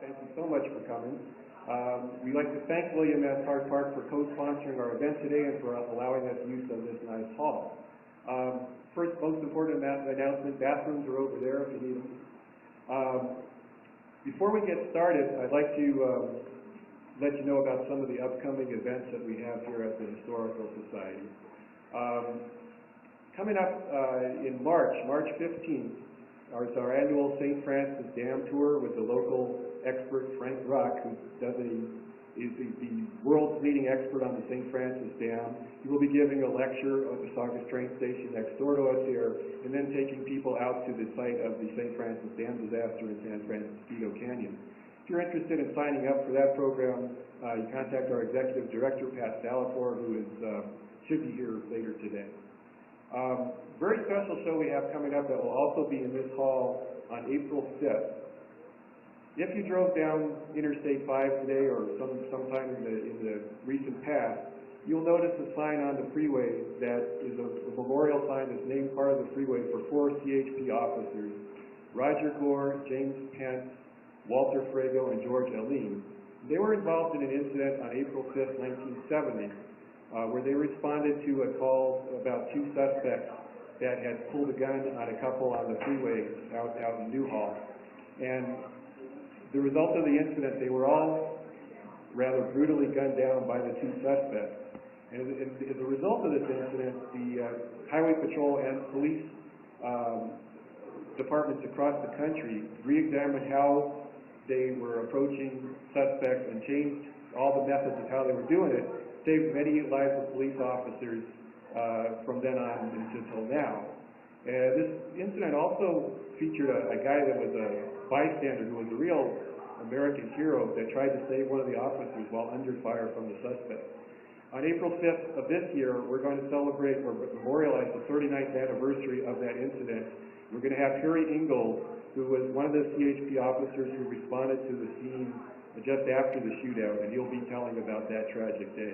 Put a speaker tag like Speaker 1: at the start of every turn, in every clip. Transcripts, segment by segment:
Speaker 1: Thank you so much for coming. We'd like to thank William S. Hart Park for co-sponsoring our event today and for allowing us use of this nice hall. First, most important announcement, bathrooms are over there if you need them. Before we get started, I'd like to let you know about some of the upcoming events that we have here at the Historical Society. Coming up in March 15th, is our annual St. Francis Dam Tour with the local expert Frank Rock, who is the world's leading expert on the St. Francis Dam. He will be giving a lecture at the Saugus train station next door to us here, and then taking people out to the site of the St. Francis Dam disaster in San Francisco Canyon. If you're interested in signing up for that program, you contact our executive director, Pat Salafor, who should be here later today. Very special show we have coming up that will also be in this hall on April 5th. If you drove down Interstate 5 today or sometime in the recent past, you'll notice a sign on the freeway that is a memorial sign that's named part of the freeway for 4 CHP officers: Roger Gore, James Pence, Walter Frago, and George Alene. They were involved in an incident on April 5th, 1970, where they responded to a call about 2 suspects that had pulled a gun on a couple on the freeway out in Newhall. And the result of the incident, they were all rather brutally gunned down by the 2 suspects. And as a result of this incident, the Highway Patrol and police departments across the country re-examined how they were approaching suspects and changed all the methods of how they were doing it, saved many lives of police officers from then on until now. This incident also featured a guy that was a bystander who was a real American hero that tried to save one of the officers while under fire from the suspect. On April 5th of this year, we're going to celebrate or memorialize the 39th anniversary of that incident. We're going to have Harry Ingold, who was one of the CHP officers who responded to the scene just after the shootout, and he'll be telling about that tragic day.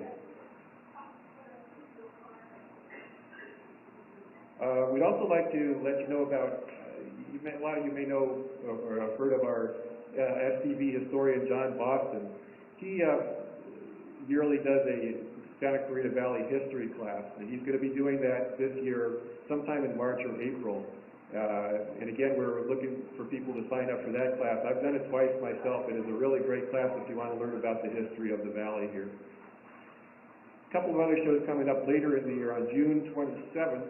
Speaker 1: We'd also like to let you know about, a lot of you may know or have heard of our SCV historian, John Boston. He yearly does a Santa Clarita Valley history class, and he's going to be doing that this year sometime in March or April. And again, we're looking for people to sign up for that class. I've done it twice myself. It is a really great class if you want to learn about the history of the valley here. A couple of other shows coming up later in the year. On June 27th,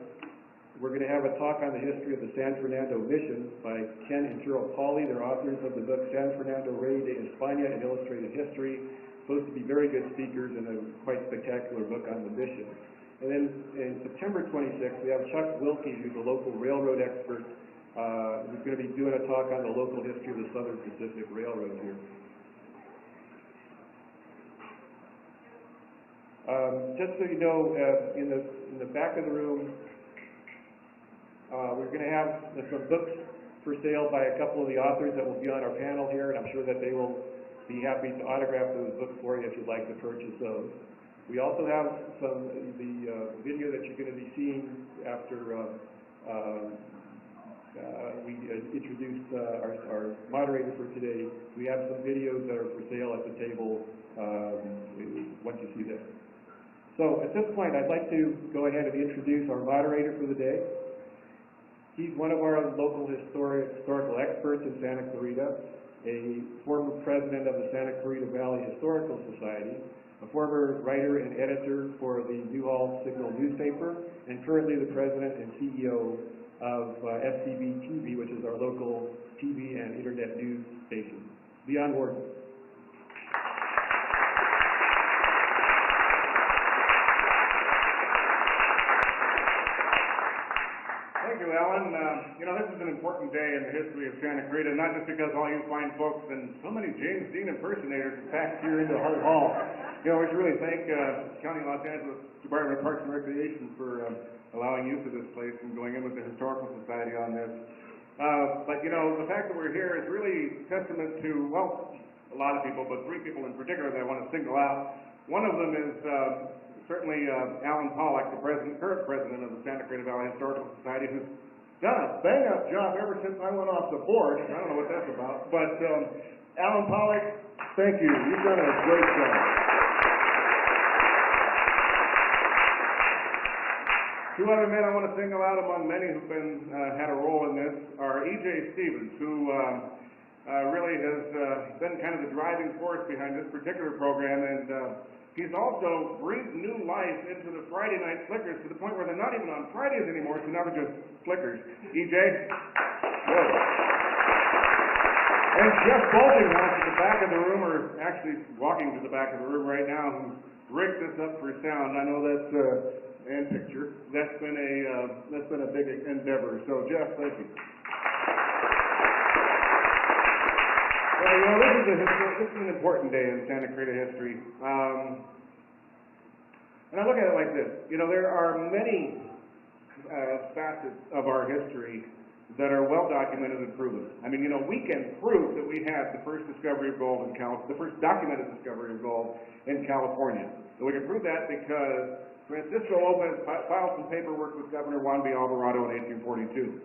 Speaker 1: we're going to have a talk on the history of the San Fernando Mission by Ken and Carol Pauley. They're authors of the book San Fernando Rey de España, an Illustrated History. Supposed to be very good speakers and a quite spectacular book on the mission. And then in September 26th, we have Chuck Wilkie, who's a local railroad expert, who's going to be doing a talk on the local history of the Southern Pacific Railroad here. Just so you know, in the back of the room, we're going to have some books for sale by a couple of the authors that will be on our panel here, and I'm sure that they will be happy to autograph those books for you if you'd like to purchase those. We also have the video that you're going to be seeing after we introduce our moderator for today. We have some videos that are for sale at the table once you see this. So at this point, I'd like to go ahead and introduce our moderator for the day. He's one of our local historical experts in Santa Clarita, a former president of the Santa Clarita Valley Historical Society, a former writer and editor for the Newhall Signal newspaper, and currently the president and CEO of SCV TV, which is our local TV and internet news station. Leon Worden.
Speaker 2: Thank you, Alan. This is an important day in the history of Santa Clarita, not just because all you fine folks and so many James Dean impersonators have packed here into the whole hall. We should really thank County Los Angeles Department of Parks and Recreation for allowing use of this place and going in with the Historical Society on this. But the fact that we're here is really testament to, well, a lot of people, but 3 people in particular that I want to single out. One of them is certainly Alan Pollack, the current president of the Santa Clarita Valley Historical Society, who's done a bang-up job ever since I went off the board. I don't know what that's about. But Alan Pollack, thank you. You've done a great job. Two other men I want to single out among many who've had a role in this are E.J. Stevens, who really has been kind of the driving force behind this particular program, and he's also breathed new life into the Friday night flickers to the point where they're not even on Fridays anymore, so now they're just flickers. E.J.? Good. And Jeff Boltinghouse at the back of the room, or actually walking to the back of the room right now, who rigged this up for sound. I know that's and picture. That's been a big endeavor. So Jeff, thank you. Well, you know, this is an important day in Santa Cruz history. And I look at it like this. You know, there are many facets of our history that are well documented and proven. I mean, you know, we can prove that we had the first discovery of gold in the first documented discovery of gold in California. And we can prove that because Francisco Lopez filed some paperwork with Governor Juan B. Alvarado in 1842.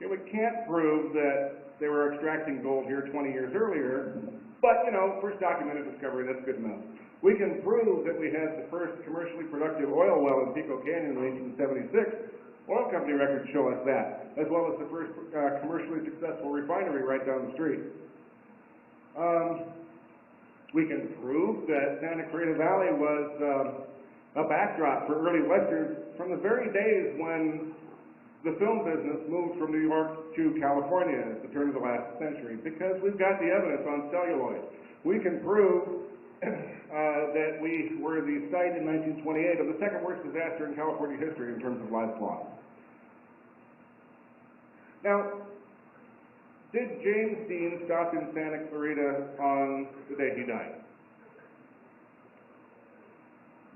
Speaker 2: And we can't prove that they were extracting gold here 20 years earlier, but, you know, first documented discovery, that's good enough. We can prove that we had the first commercially productive oil well in Pico Canyon in 1876. Oil company records show us that, as well as the first commercially successful refinery right down the street. We can prove that Santa Cruz Valley was a backdrop for early westerns from the very days when the film business moved from New York to California at the turn of the last century, because we've got the evidence on celluloid. We can prove that we were the site in 1928 of the second worst disaster in California history in terms of lives lost. Now, did James Dean stop in Santa Clarita on the day he died?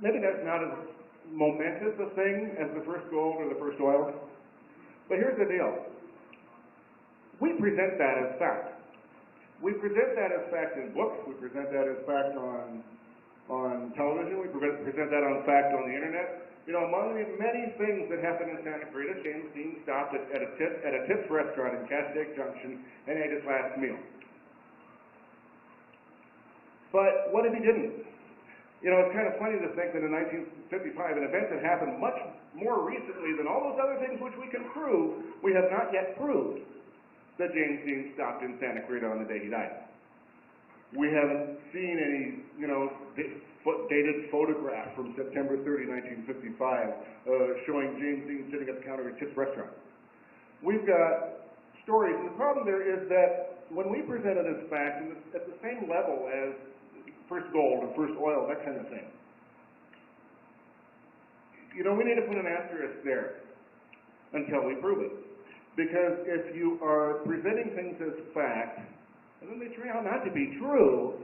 Speaker 2: Maybe that's not as momentous a thing as the first gold or the first oil, but here's the deal. We present that as fact. We present that as fact in books, we present that as fact on television, we present that on fact on the internet. You know, among the many things that happened in Santa Clarita, James Dean stopped at a Tips restaurant in Castaic Junction and ate his last meal. But what if he didn't? You know, it's kind of funny to think that in 1955, an event that happened much more recently than all those other things which we can prove, we have not yet proved that James Dean stopped in Santa Clarita on the day he died. We haven't seen any, you know, dated photograph from September 30, 1955, showing James Dean sitting at the counter at Tips restaurant. We've got stories, and the problem there is that when we present it as fact, and it's at the same level as first gold or first oil, that kind of thing, you know, we need to put an asterisk there until we prove it. Because if you are presenting things as fact, and then they turn out not to be true,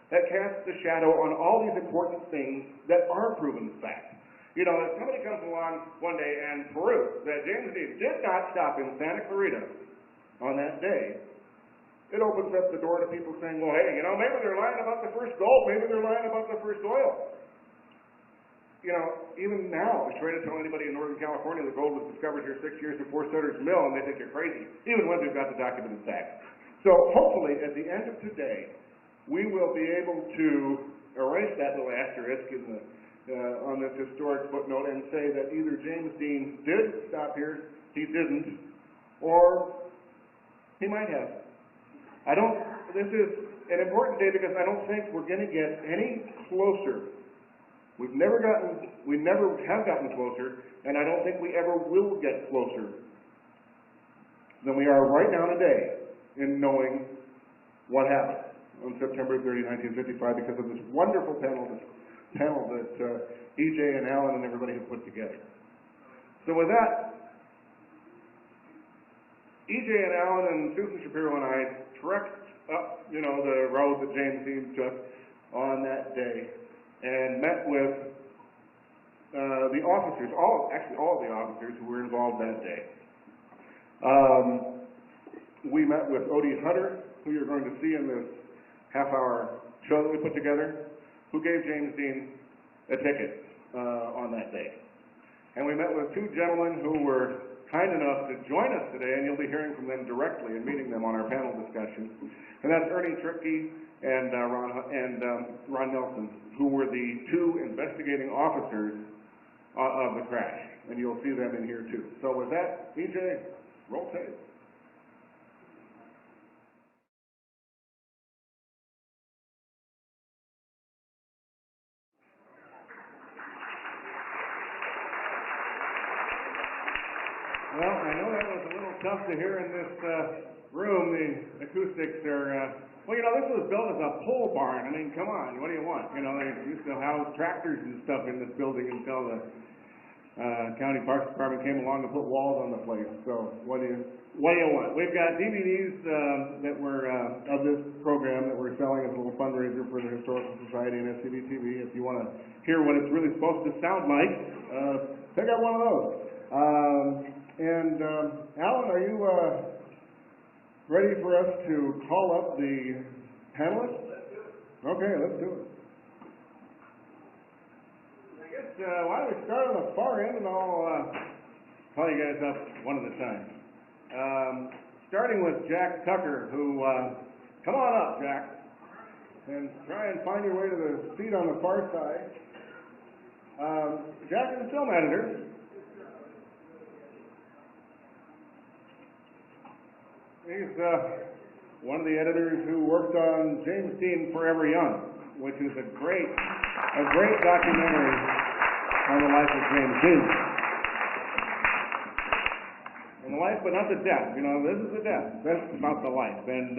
Speaker 2: that casts a shadow on all these important things that are proven fact. You know, if somebody comes along one day and proves that James Dean did not stop in Santa Clarita on that day, it opens up the door to people saying, well, hey, you know, maybe they're lying about the first gold, maybe they're lying about the first oil. You know, even now, I try to tell anybody in Northern California that gold was discovered here 6 years before Sutter's Mill, and they think you're crazy, even when we've got the documented facts. So hopefully, at the end of today, we will be able to erase that little asterisk in the, on this historic footnote and say that either James Dean did stop here, he didn't, or he might have. This is an important day because I don't think we're going to get any closer. We never have gotten closer, and I don't think we ever will get closer than we are right now today in knowing what happened on September 30, 1955, because of this wonderful panel that E.J. and Alan and everybody have put together. So with that, E.J. and Alan and Susan Shapiro and I trekked up, you know, the road that James Dean took on that day, and met with the officers, all of the officers who were involved that day. We met with Odie Hunter, who you're going to see in this half-hour show that we put together, who gave James Dean a ticket on that day. And we met with two gentlemen who were kind enough to join us today, and you'll be hearing from them directly and meeting them on our panel discussion. And that's Ernie, Tripke, and Ron Nelson, who were the two investigating officers of the crash. And you'll see them in here too. So with that, DJ, roll tape. Well, I know that was a little tough to hear in this room. The acoustics are, well, you know, this was built as a pole barn. I mean, come on, what do you want? You know, they used to house tractors and stuff in this building until the county parks department came along to put walls on the place. So what do you want? We've got DVDs that were of this program that we're selling as a little fundraiser for the Historical Society and SCB TV. If you want to hear what it's really supposed to sound like, check out one of those. Alan, are you ready for us to call up the panelists? Let's do it. Okay, let's do it. I guess, why don't we start on the far end, and I'll call you guys up one at a time. Starting with Jack Tucker, who, come on up, Jack, and try and find your way to the seat on the far side. Jack is a film editor. He's one of the editors who worked on James Dean Forever Young, which is a great documentary on the life of James Dean. And the life, but not the death. You know, this is the death. This is about the life. And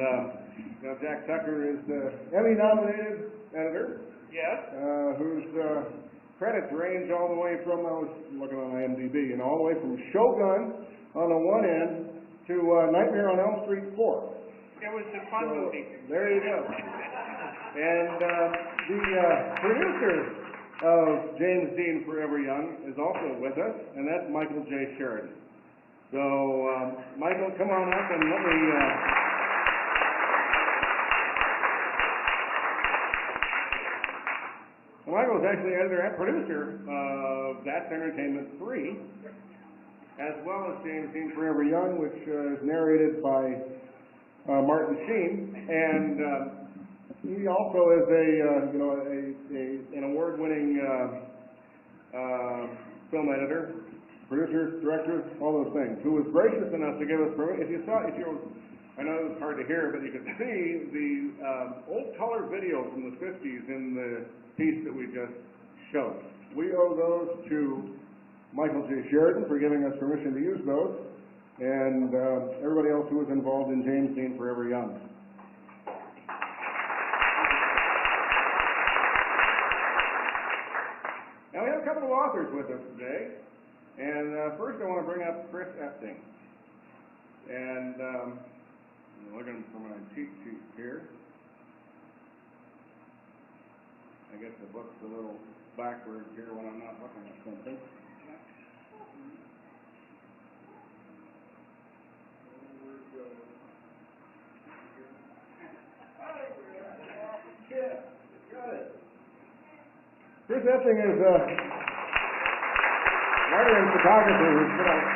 Speaker 2: you know, Jack Tucker is the Emmy-nominated editor. Yes. Whose credits range all the way from, I was looking on IMDb, you know, all the way from Shogun on the one end to Nightmare on Elm Street 4.
Speaker 3: It was a fun movie.
Speaker 2: There you go. And the producer of James Dean Forever Young is also with us, and that's Michael J. Sheridan. So, Michael, come on up and let me... Michael is actually editor and producer of That's Entertainment 3, as well as James Dean Forever Young, which is narrated by Martin Sheen, and he also is an award-winning film editor, producer, director, all those things. Who was gracious enough to give us permission. I know it was hard to hear, but you could see the old color video from the 50s in the piece that we just showed. We owe those to Michael J. Sheridan for giving us permission to use those, and everybody else who was involved in James Dean Forever Young. Now we have a couple of authors with us today, and first I want to bring up Chris Epting. And I'm looking for my cheat sheet here. I guess the book's a little backwards here when I'm not looking at something. Yeah, got it. Chris Epting is a writer and photographer who's put out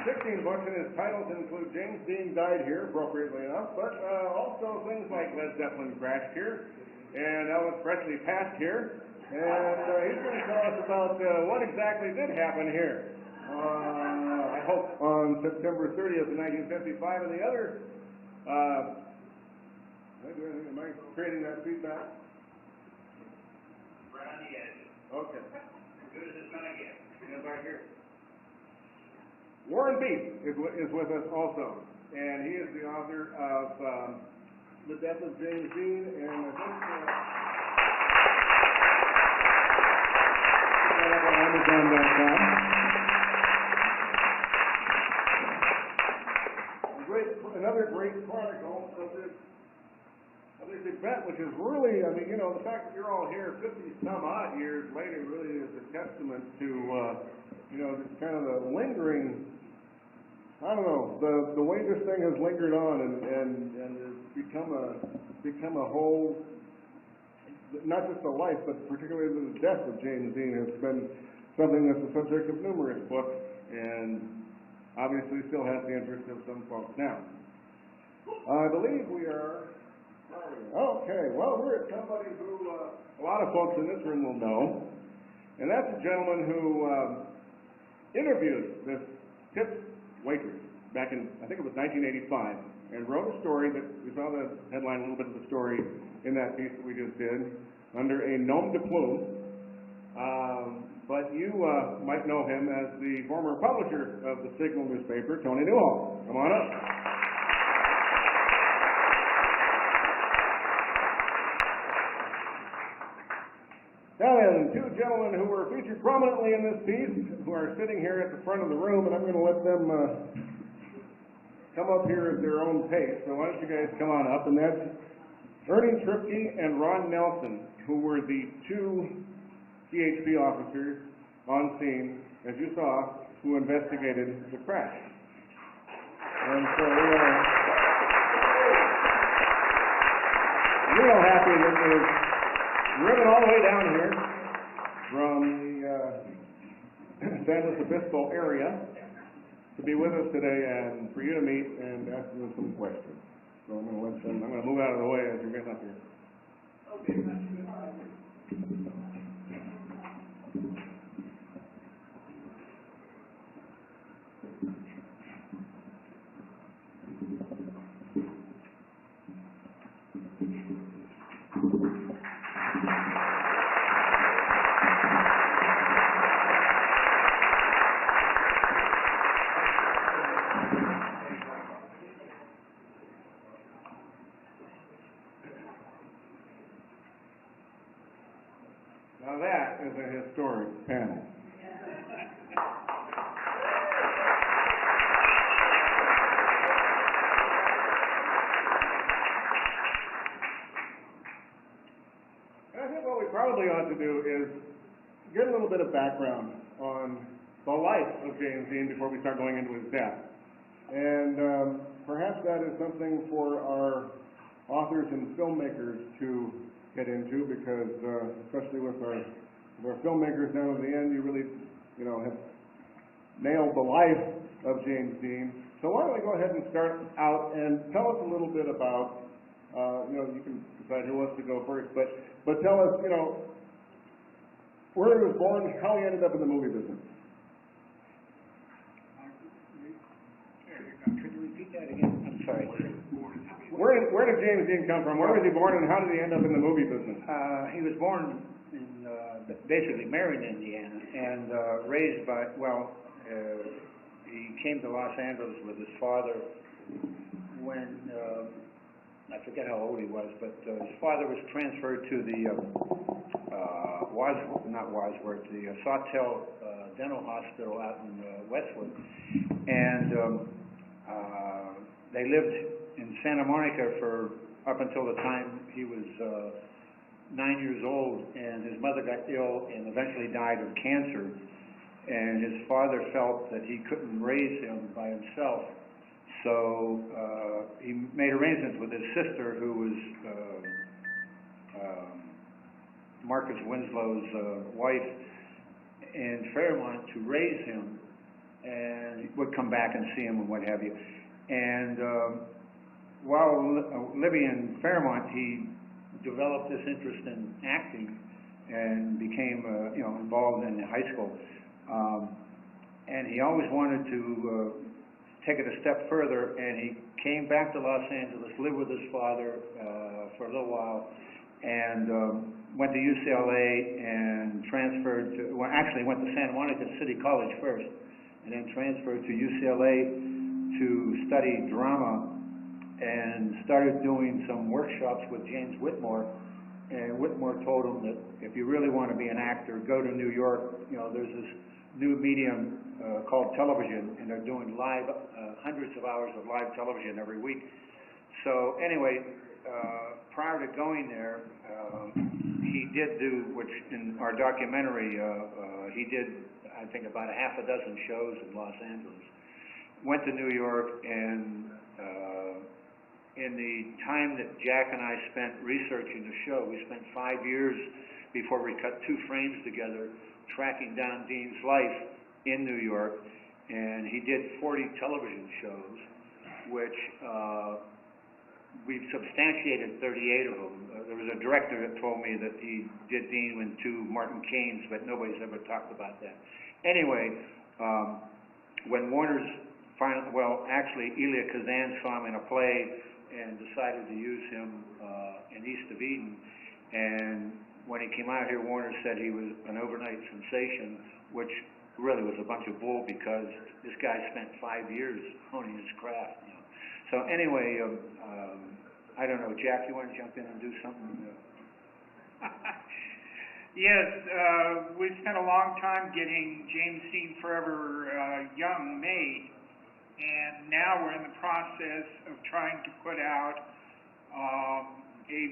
Speaker 2: 16 books, and his titles include James Dean Died Here, appropriately enough, but also things like Led Zeppelin Crashed Here, and Elvis Presley Passed Here, and he's going to tell us about what exactly did happen here. I hope on September 30th of 1955, and the other, am I creating that feedback?
Speaker 3: Right on the edge.
Speaker 2: Okay.
Speaker 3: As good as it's going to get.
Speaker 2: Stand by here. Warren Beef is with us also, and he is the author of The Death of James Dean, and I think on Amazon.com. Another great chronicle of this event, which is really, I mean, you know, the fact that you're all here 50-some-odd years later really is a testament to, you know, this kind of the lingering, I don't know, the way this thing has lingered on and has become a whole, not just the life, but particularly the death of James Dean has been something that's the subject of numerous books and obviously still has the interest of some folks now. I believe we are, okay, well, we're at somebody who a lot of folks in this room will know, and that's a gentleman who interviewed this tip waitress back in, I think it was 1985, and wrote a story that, we saw the headline, a little bit of the story in that piece that we just did, under a nom de plume, but you might know him as the former publisher of the Signal newspaper, Tony Newhall. Come on up. Now then, two gentlemen who were featured prominently in this piece, who are sitting here at the front of the room, and I'm going to let them come up here at their own pace. So why don't you guys come on up, and that's Ernie Tripke and Ron Nelson, who were the two CHP officers on scene, as you saw, who investigated the crash. And so we are real happy that they've driven all the way down here from the San Luis Obispo area to be with us today and for you to meet and ask them some questions. So I'm going to move out of the way as you're getting up here. Now that is a historic panel. And I think what we probably ought to do is get a little bit of background on the life of James Dean before we start going into his death. And perhaps that is something for our authors and filmmakers to get into, because especially with our filmmakers down at the end, you really, have nailed the life of James Dean. So why don't we go ahead and start out and tell us a little bit about, you can decide who wants to go first, but tell us, where he was born, how he ended up in the movie business.
Speaker 3: Could you repeat that again? I'm sorry.
Speaker 2: Where did James Dean come from? Where was he born, and how did he end up in the movie business?
Speaker 3: He was born in, basically Marion, Indiana, and raised by, he came to Los Angeles with his father when, I forget how old he was, but his father was transferred to the the Sawtell Dental Hospital out in Westwood, and they lived in Santa Monica for up until the time he was 9 years old, and his mother got ill and eventually died of cancer, and his father felt that he couldn't raise him by himself, so he made arrangements with his sister, who was Marcus Winslow's wife, in Fairmont, to raise him, and would come back and see him and what have you. And while living in Fairmont, he developed this interest in acting and became, involved in high school. And he always wanted to take it a step further, and he came back to Los Angeles, lived with his father for a little while, and went to UCLA and transferred to, actually went to Santa Monica City College first, and then transferred to UCLA to study drama, and started doing some workshops with James Whitmore. And Whitmore told him that if you really want to be an actor, go to New York. There's this new medium called television, and they're doing live, hundreds of hours of live television every week. So anyway, prior to going there, he did do, which in our documentary, he did, I think, about a half a dozen shows in Los Angeles. Went to New York, and in the time that Jack and I spent researching the show, we spent 5 years before we cut 2 frames together, tracking down Dean's life in New York. and he did 40 television shows, which we've substantiated 38 of them. There was a director that told me that he did Dean with 2 Martin Caines, but nobody's ever talked about that. Anyway, when Warner's finally, well, actually, Elia Kazan saw him in a play and decided to use him in East of Eden, and when he came out here, Warner said he was an overnight sensation, which really was a bunch of bull because this guy spent 5 years honing his craft. You know. So anyway, I don't know, Jack, you want to jump in and do something?
Speaker 4: Yes, we spent a long time getting James Dean Forever Young made, and now we're in the process of trying to put out a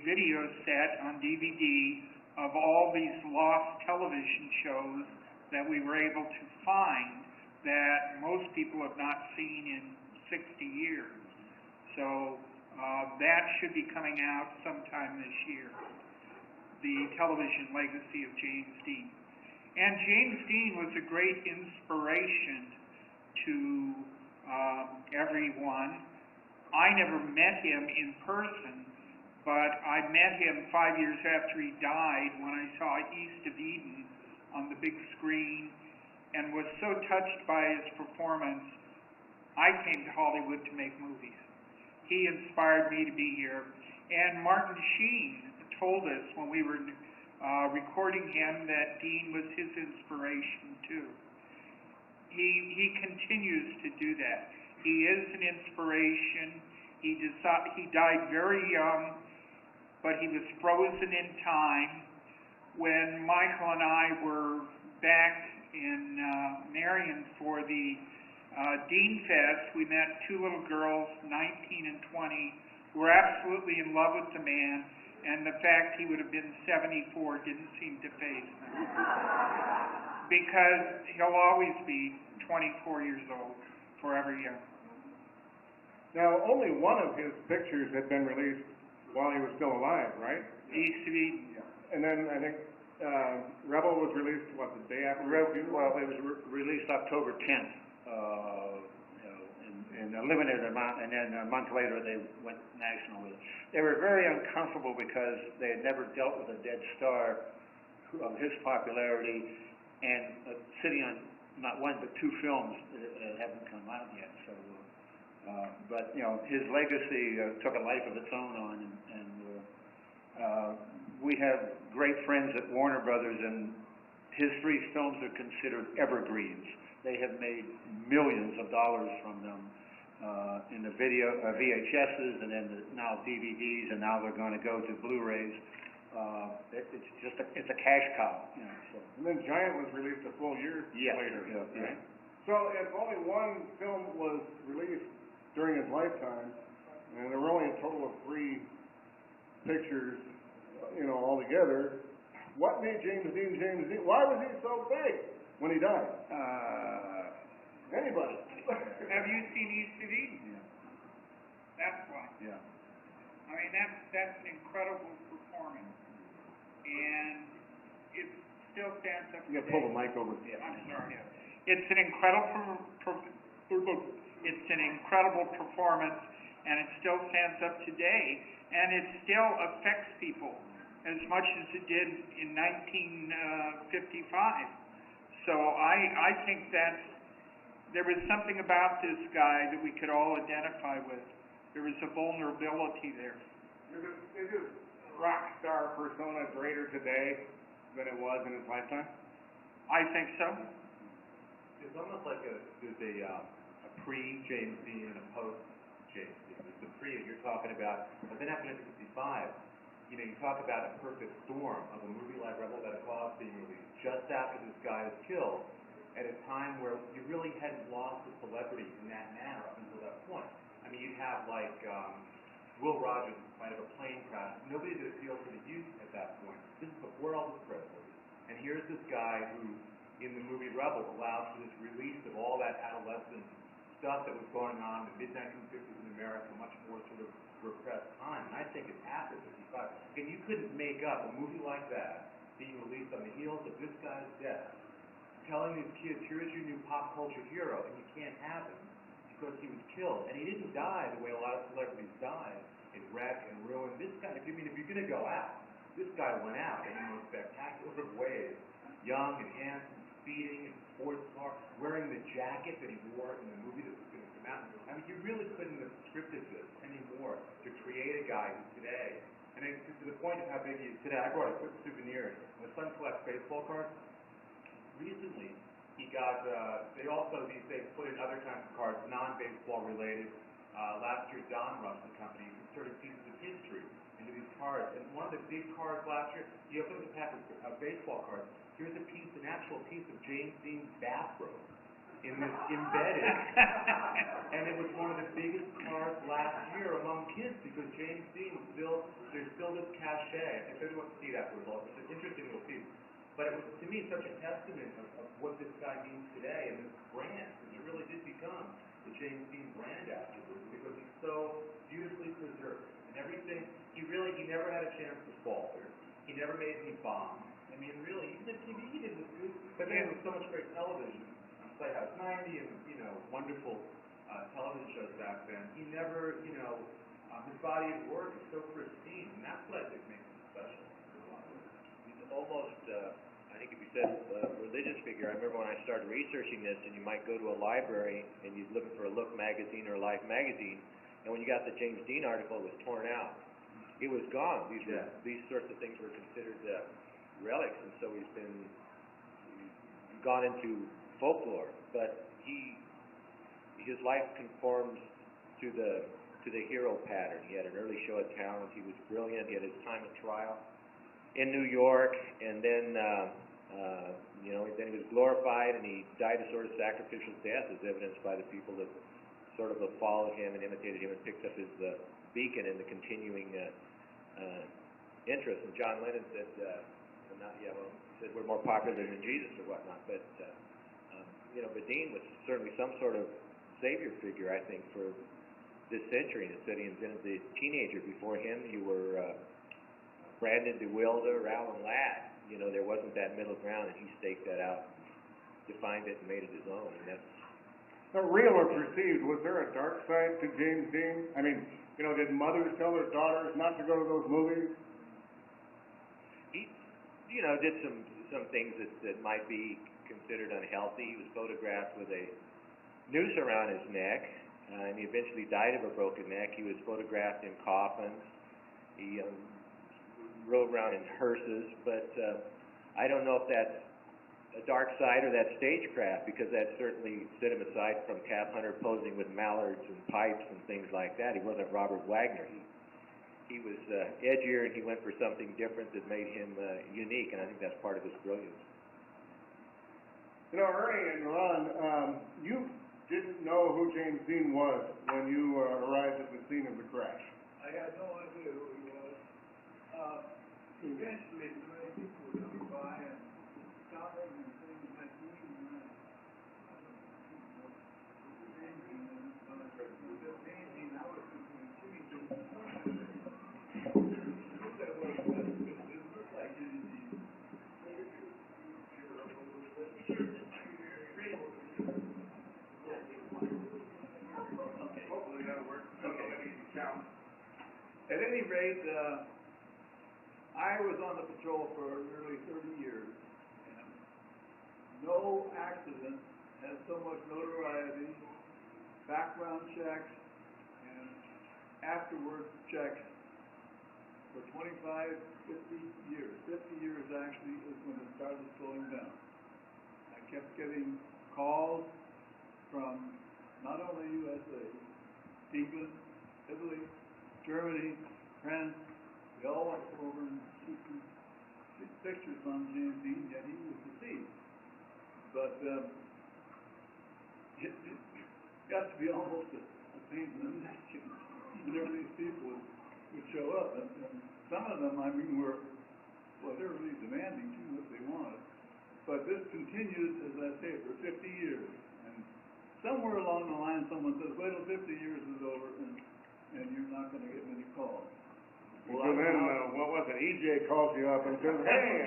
Speaker 4: video set on DVD of all these lost television shows that we were able to find that most people have not seen in 60 years. So that should be coming out sometime this year, the television legacy of James Dean. And James Dean was a great inspiration to everyone. I never met him in person, but I met him 5 years after he died when I saw East of Eden on the big screen and was so touched by his performance, I came to Hollywood to make movies. He inspired me to be here. And Martin Sheen told us when we were recording him that Dean was his inspiration too. He continues to do that. He is an inspiration. He died very young, but he was frozen in time. When Michael and I were back in Marion for the Dean Fest, we met 2 little girls, 19 and 20, who were absolutely in love with the man, and the fact he would have been 74 didn't seem to faze them. Because he'll always be 24 years old, forever young.
Speaker 2: Now, only one of his pictures had been released while he was still alive, right?
Speaker 4: East of Eden.
Speaker 2: And then I think Rebel was released, what, the day after?
Speaker 3: Well, it was released October 10th, in a limited amount, and then a month later they went national with it. They were very uncomfortable because they had never dealt with a dead star of his popularity, and sitting on not 1 but 2 films that haven't come out yet. So, but you know, his legacy took a life of its own on, and we have great friends at Warner Brothers, and his 3 films are considered evergreens. They have made millions of dollars from them in the video VHSs, and then now DVDs, and now they're going to go to Blu-rays. It's just it's a cash cow. You know, so.
Speaker 2: And then Giant was released a full year later.
Speaker 3: Yeah.
Speaker 2: Right? So if only 1 film was released during his lifetime, and there were only a total of 3 pictures, you know, altogether, what made James Dean James Dean? Why was he so big when he died? Anybody?
Speaker 4: Have you seen East of Eden?
Speaker 3: Yeah.
Speaker 4: That's why.
Speaker 3: Yeah.
Speaker 4: I mean, that's an incredible performance, and it still stands up
Speaker 2: You
Speaker 4: today.
Speaker 2: got to pull the mic over.
Speaker 4: I'm sorry. It's an incredible performance, and it still stands up today, and it still affects people as much as it did in 1955. So I think there was something about this guy that we could all identify with. There was a vulnerability there.
Speaker 2: Is his rock star persona greater today than it was in his lifetime?
Speaker 4: I think so.
Speaker 5: It's almost like there's a pre-James Dean and a post-James Dean. There's the pre that you're talking about, but then after 1955, you know, you talk about a perfect storm of a movie like Rebel Without a Cause being released just after this guy was killed, at a time where you really hadn't lost the celebrity in that manner up until that point. I mean, you'd have like Will Rogers might have a plane crash. Nobody that appealed to the youth at that point. This is before Elvis Presley. And here's this guy who, in the movie Rebel, allows for this release of all that adolescent stuff that was going on in the mid-1950s in America, much more sort of repressed time. And I think it's after 55. And you couldn't make up a movie like that being released on the heels of this guy's death telling his kids, here's your new pop culture hero, and you can't have him because he was killed. And he didn't die the way a lot of celebrities died, in wreck and ruin. This guy, if you're going to go out, this guy went out in the most spectacular of ways. Young and handsome, speeding, and sports car, wearing the jacket that he wore in the movie that was going to come out. I mean, you really couldn't have scripted this anymore to create a guy who today, and it's to the point of how big he is today. I brought a quick souvenir. My son collects baseball cards. Recently, he got, they also these days put in other kinds of cards, non-baseball related. Last year, Don Rush, the company, inserted pieces of history into these cards. And one of the big cards last year, he opened the pack of baseball cards. Here's a piece, an actual piece of James Dean's bathrobe in this embedded. And it was one of the biggest cards last year among kids because James Dean there's still this cachet. If anyone wants to see it afterwards, it's an interesting little piece. But it was, to me, such a testament of what this guy means today and this brand, because it really did become the James Dean brand afterwards, because he's so beautifully preserved. And everything, he never had a chance to falter. He never made any bombs. I mean, really, even if he did this good, but then with so much great television, Playhouse 90 and, wonderful television shows back then, he never, his body of work is so pristine, and that's what I think makes him special.
Speaker 6: He's almost, I think if you said religious figure, I remember when I started researching this, and you might go to a library, and you'd look for a Look magazine or a Life magazine, and when you got the James Dean article, it was torn out. It was gone. These sorts of things were considered relics, and so he's gone into folklore. But his life conforms to the hero pattern. He had an early show of talent. He was brilliant. He had his time of trial in New York, and then then he was glorified, and he died a sort of sacrificial death, as evidenced by the people that sort of followed him and imitated him and picked up his beacon in the continuing interest. And John Lennon said, said we're more popular than Jesus or whatnot, but but Dean was certainly some sort of savior figure, I think, for this century. And it said he invented the teenager. Before him, you were Brandon DeWilde, Alan Ladd. There wasn't that middle ground, and he staked that out, defined it, and made it his own. And that's
Speaker 2: real or perceived, was there a dark side to James Dean? I mean, did mothers tell their daughters not to go to those movies?
Speaker 6: He, did some things that might be considered unhealthy. He was photographed with a noose around his neck, and he eventually died of a broken neck. He was photographed in coffins. He rode around in hearses, but I don't know if that's a dark side or that stagecraft, because that certainly set him aside from Tab Hunter posing with mallards and pipes and things like that. He wasn't Robert Wagner. He was edgier, and he went for something different that made him unique, and I think that's part of his brilliance.
Speaker 2: Ernie and Ron, you didn't know who James Dean was when you arrived at the scene of the crash.
Speaker 7: I had no idea who he was. Eventually, many people were coming by and stopping and saying, "My Dean," and I was thinking, "Jimmy Dean." That was it looked like Jimmy Dean. Hopefully that'll work. Okay. At any rate, I was on the patrol for nearly 30 years, and no accident has so much notoriety, background checks, and afterward checks for 25, 50 years. 50 years actually is when it started slowing down. I kept getting calls from not only USA, England, Italy, Germany, France. They all want to come over and shoot pictures on James Dean, yet he was deceased. But it got to be almost a pain in the neck whenever these people would show up. And some of them, were they were really demanding too what they wanted. But this continued, as I say, for 50 years. And somewhere along the line, someone says, "Wait till 50 years is over, and you're not going to get many calls."
Speaker 2: So then, what was it, EJ calls you up and says, hey,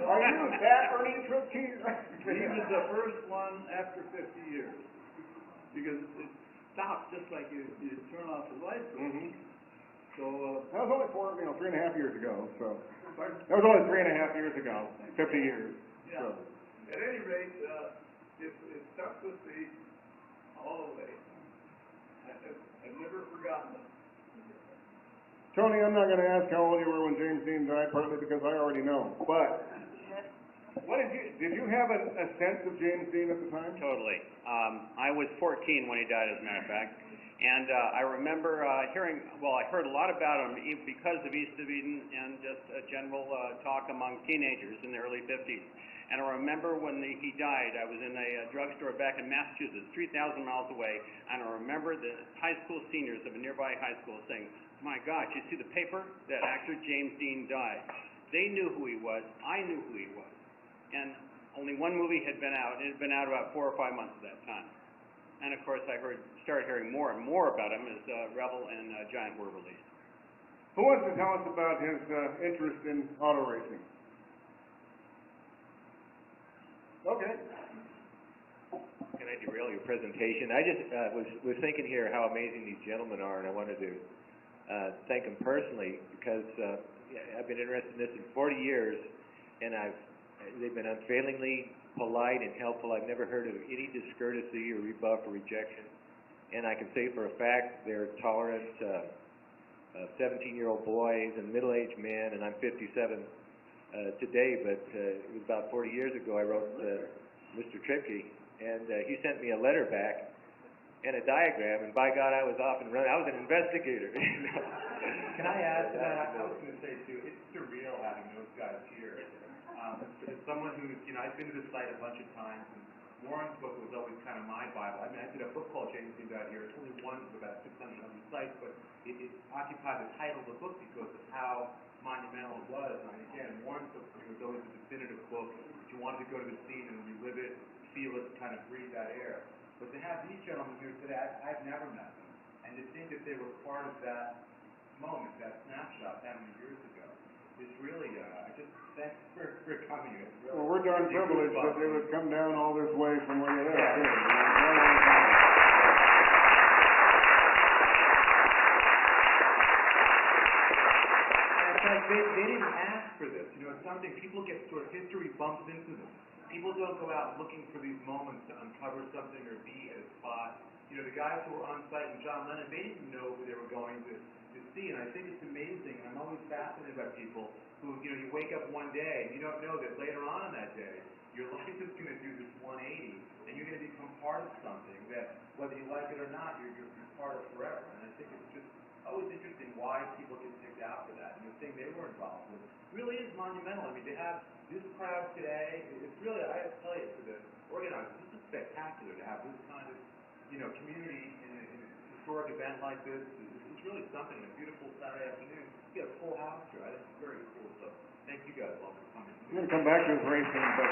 Speaker 2: are you that Ernie Tripke?
Speaker 7: He was the first one after 50 years, because it stopped just like you turn off the light switch.
Speaker 2: Mm-hmm.
Speaker 7: So,
Speaker 2: That was only 3.5 years ago, so.
Speaker 7: pardon?
Speaker 2: That was only 3.5 years ago, 50 years.
Speaker 7: Yeah.
Speaker 2: So.
Speaker 7: At any rate, it stuck with me all the way. I've never forgotten it.
Speaker 2: Tony, I'm not gonna ask how old you were when James Dean died, partly because I already know, but what did you have a sense of James Dean at the time?
Speaker 8: Totally. I was 14 when he died, as a matter of fact. And I remember I heard a lot about him because of East of Eden and just a general talk among teenagers in the early 50s. And I remember when he died, I was in a drugstore back in Massachusetts, 3,000 miles away, and I remember the high school seniors of a nearby high school saying, my gosh, you see the paper that actor James Dean died. They knew who he was. I knew who he was. And only one movie had been out. It had been out about 4 or 5 months at that time. And of course, I started hearing more and more about him as Rebel and Giant were released.
Speaker 2: Who wants to tell us about his interest in auto racing? Okay.
Speaker 6: Can I derail your presentation? I just was thinking here how amazing these gentlemen are, and I wanted to thank them personally because I've been interested in this in 40 years, and they've been unfailingly polite and helpful. I've never heard of any discourtesy or rebuff or rejection, and I can say for a fact they're tolerant, 17-year-old boys and middle-aged men, and I'm 57 today, but it was about 40 years ago I wrote Mr. Tripke, and he sent me a letter back and a diagram, and by God, I was off and running. I was an investigator.
Speaker 5: Can I add to that? I was going to say, too, it's surreal having those guys here. As someone who's, I've been to the site a bunch of times, and Warren's book was always kind of my Bible. I mean, I did a book called James Dean Died Here. It's only one of about 600 sites, but it occupied the title of the book because of how monumental it was. And again, Warren's book for me was always a definitive book. You wanted to go to the scene and relive it, feel it, kind of breathe that air. But to have these gentlemen here today, I've never met them. And to think that they were part of that moment, that snapshot that many years ago, is really, thanks for coming. It's really,
Speaker 2: Well, we're darn privileged that they would come down all this way from where you live.
Speaker 5: Yeah. It's like they didn't ask for this. It's something people get sort of history bumps into them. People don't go out looking for these moments to uncover something or be at a spot. The guys who were on site with John Lennon, they didn't know who they were going to see, and I think it's amazing, and I'm always fascinated by people who, you wake up one day and you don't know that later on in that day, your life is going to do this 180, and you're going to become part of something that, whether you like it or not, you're part of forever. And I think it's just always interesting why people get picked out for that. And the thing they were involved with really is monumental. I mean, to have this crowd today, it's really, I have to tell you, for the organizers, this is spectacular to have this kind of, community in a historic event like this. It's really something. A beautiful Saturday afternoon. You have a full house here. I think it's very cool. So thank you guys all for coming.
Speaker 2: I'm going to come back to this racing, but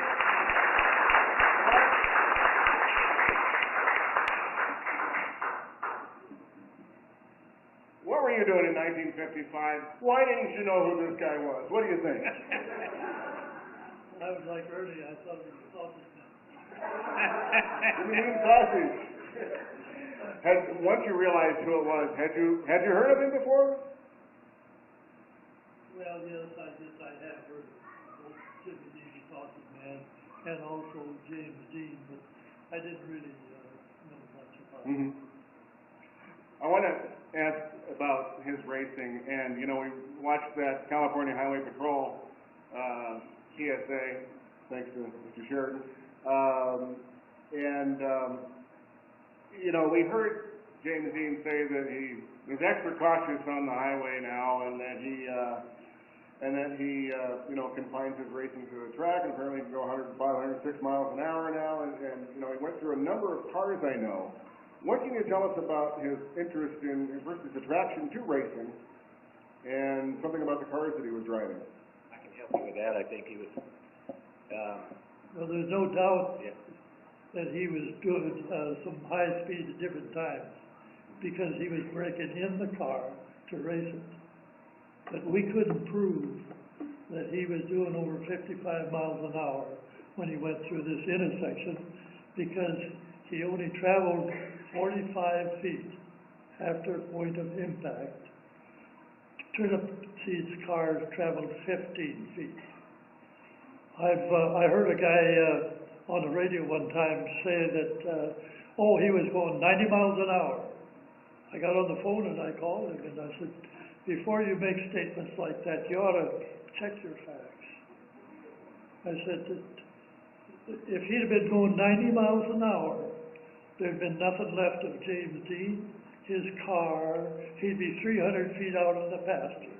Speaker 2: what were you doing in 1955? Why didn't you know who this guy was? What do you think?
Speaker 7: I was like Ernie, I thought it was a sausage man.
Speaker 2: You mean sausage? Once you realized who it was, had you heard of him before?
Speaker 7: Well, yes, I have heard of both Jimmy Dean, the sausage man, and also James Dean, but I didn't really know much about him.
Speaker 2: I want to ask about his racing, and we watched that California Highway Patrol TSA, thanks to Mr. Sheridan, we heard James Dean say that he's extra cautious on the highway now, and that he confines his racing to the track, and apparently he can go 105, 106 miles an hour now, and he went through a number of cars I know. What can you tell us about his interest in, first his attraction to racing, and something about the cars that he was driving?
Speaker 6: I can help you with that. I think he was...
Speaker 7: Well, there's no doubt
Speaker 6: Yeah.
Speaker 7: that he was doing some high speed at different times because he was breaking in the car to race it.
Speaker 9: but we couldn't prove that he was doing over 55 miles an hour when he went through this intersection, because he only traveled 45 feet after point of impact. Turnipseed's car traveled 15 feet. I heard a guy on the radio one time say that, he was going 90 miles an hour. I got on the phone and I called him and I said, before you make statements like that, you ought to check your facts. I said that if he'd have been going 90 miles an hour, there'd been nothing left of James Dean, his car, he'd be 300 feet out in the pasture.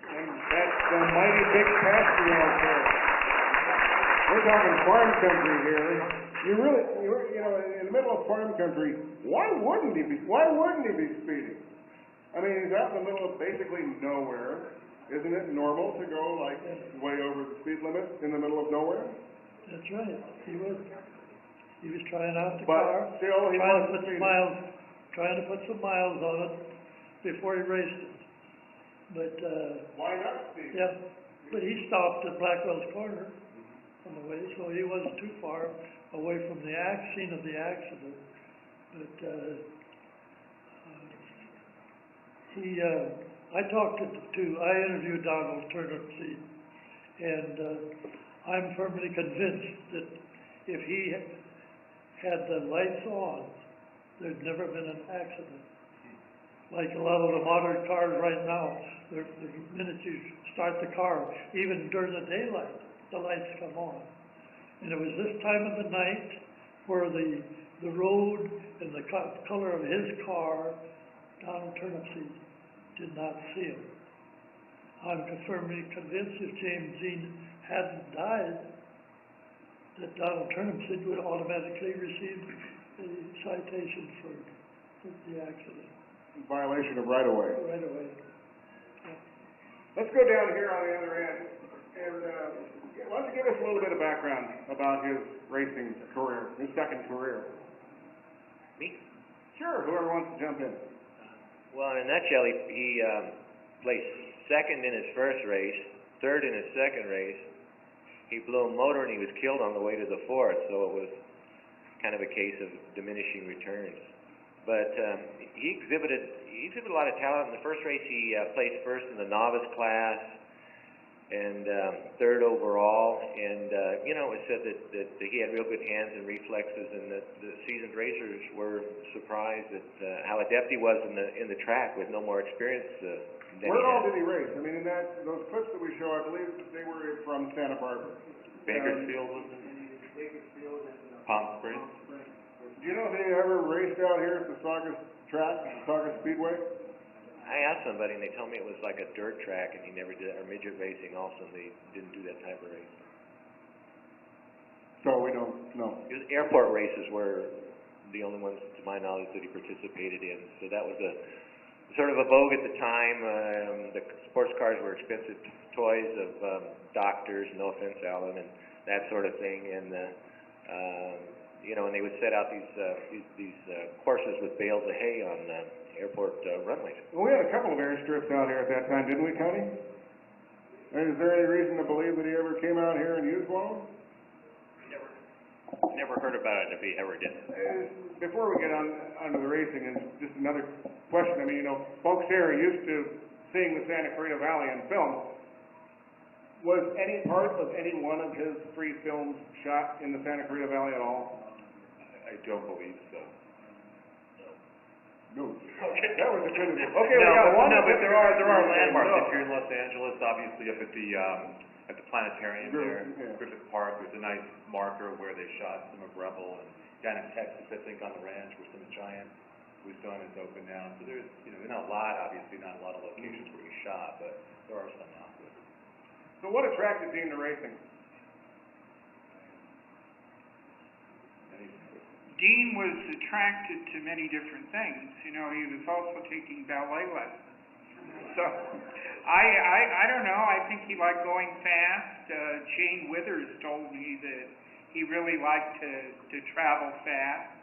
Speaker 2: And that's the mighty big pasture out there. We're talking farm country here. In the middle of farm country, why wouldn't he be speeding? I mean, he's out in the middle of basically nowhere. Isn't it normal to go like way over the speed limit in the middle of nowhere?
Speaker 9: That's right. He was trying out the
Speaker 2: But
Speaker 9: car,
Speaker 2: still, he
Speaker 9: trying
Speaker 2: wasn't speeding.
Speaker 9: trying to put some miles on it before he raced it. But
Speaker 2: Why not speed?
Speaker 9: yeah, but he stopped at Blackwell's Corner on the way, so he wasn't too far away from the scene of the accident. But I interviewed Donald Turnipseed, and I'm firmly convinced that if he had the lights on, there'd never been an accident. Like a lot of the modern cars right now, the minute you start the car, even during the daylight, the lights come on. And it was this time of the night where the road and the color of his car, Donald Turnipseed did not see him. I'm firmly convinced if James Dean hadn't died, that Donald Turnipseed would automatically receive a citation for the accident.
Speaker 2: Violation of right-of-way.
Speaker 9: Right away.
Speaker 2: Let's go down here on the other end, and why don't you give us a little bit of background about his racing career, his second career?
Speaker 6: Me?
Speaker 2: Sure, whoever wants to jump in.
Speaker 6: Well, in a nutshell, he placed second in his first race, third in his second race. He blew a motor and he was killed on the way to the fourth, so it was kind of a case of diminishing returns. But he exhibited a lot of talent. In the first race, he placed first in the novice class and third overall. And it was said that he had real good hands and reflexes, and that the seasoned racers were surprised at how adept he was in the track with no more experience than
Speaker 2: Where all did he race? I mean, in those clips that we show, I believe they were from Santa Barbara.
Speaker 5: Bakersfield was it? Palm Springs?
Speaker 2: Do you know if he ever raced out here at the Saugus track, Saugus Speedway?
Speaker 6: I asked somebody, and they told me it was like a dirt track, and he never did, or midget racing also, and they didn't do that type of race.
Speaker 2: So we don't know.
Speaker 6: His airport races were the only ones, to my knowledge, that he participated in. So that was sort of a vogue at the time. The sports cars were expensive toys of doctors, no offense, Alan, and that sort of thing. And and they would set out these courses with bales of hay on airport runways.
Speaker 2: Well, we had a couple of airstrips out here at that time, didn't we, Connie? And is there any reason to believe that he ever came out here and used one of them?
Speaker 8: Never heard about it if he ever did.
Speaker 2: Before we get onto the racing, and just another question. I mean, folks here are used to seeing the Santa Clarita Valley in film. Was any part of any one of his 3 films shot in the Santa Clarita Valley at all?
Speaker 5: I don't believe so.
Speaker 2: No. Okay. That was a good. Okay,
Speaker 5: No,
Speaker 2: we got one.
Speaker 5: no, but there are landmarks. If you're in Los Angeles, obviously up at the planetarium there,
Speaker 2: Yeah.
Speaker 5: Griffith Park, there's a nice marker where they shot some of Rebel, and down in Texas, I think on the ranch where some Giant was done is open now. So there's, not a lot, obviously not a lot of locations where he shot, but there are some out there.
Speaker 2: So what attracted Dean to racing?
Speaker 4: Dean was attracted to many different things. He was also taking ballet lessons. So, I don't know. I think he liked going fast. Jane Withers told me that he really liked to travel fast.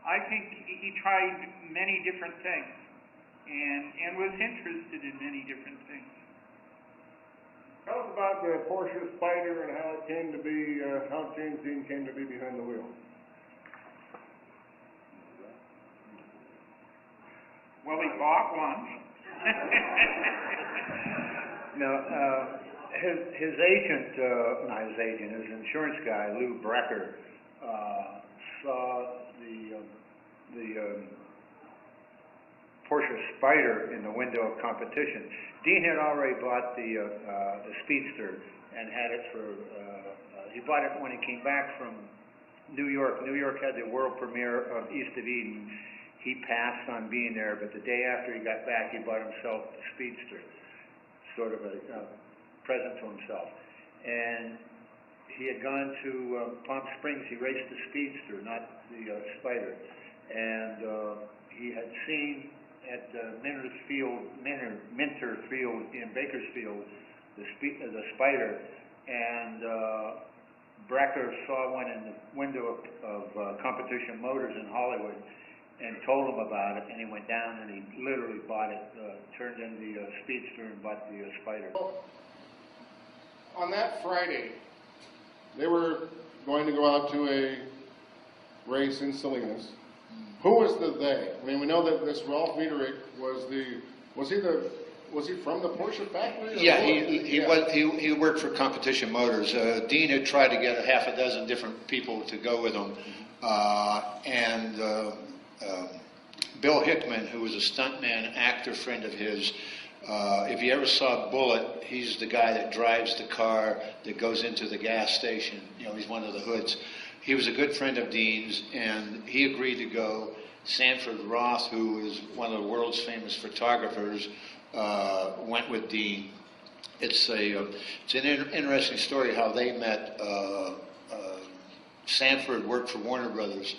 Speaker 4: I think he tried many different things and was interested in many different things.
Speaker 2: Tell us about the Porsche Spider and how it came to be, how James Dean came to be behind the wheel.
Speaker 4: Well, he bought one.
Speaker 3: No, his agent, not his agent, his insurance guy, Lou Brecker, saw the Porsche Spider in the window of competition. Dean had already bought the Speedster and had it for, he bought it when he came back from New York. New York had the world premiere of East of Eden. He passed on being there, but the day after he got back, he bought himself the Speedster, sort of a present to himself. And he had gone to Palm Springs. He raced the Speedster, not the Spider. And he had seen at Minter Field in Bakersfield the Spider, and Brecker saw one in the window of Competition Motors in Hollywood and told him about it, and he went down and he literally bought it, turned in the Speedster and bought the Spider.
Speaker 2: On that Friday, they were going to go out to a race in Salinas. Who was the they? I mean, we know that this Ralph Mederick was he from the Porsche factory?
Speaker 10: Yeah, he worked for Competition Motors. Dean had tried to get a half a dozen different people to go with him, and Bill Hickman, who was a stuntman, actor friend of his. If you ever saw Bullet, he's the guy that drives the car that goes into the gas station. You know, he's one of the hoods. He was a good friend of Dean's, and he agreed to go. Sanford Roth, who is one of the world's famous photographers, went with Dean. It's an interesting story how they met. Sanford worked for Warner Brothers,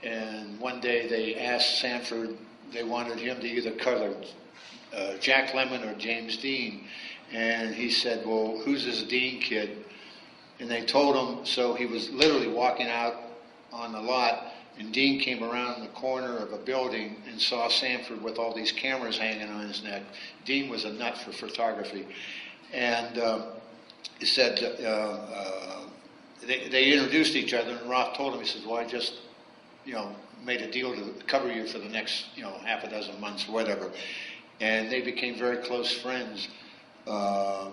Speaker 10: and one day they asked Sanford, they wanted him to either color Jack Lemmon or James Dean, and he said, well, who's this Dean kid? And they told him, so he was literally walking out on the lot, and Dean came around the corner of a building and saw Sanford with all these cameras hanging on his neck. Dean was a nut for photography. And he said, they introduced each other, and Roth told him, he said, well, I just, made a deal to cover you for the next, half a dozen months or whatever. And they became very close friends.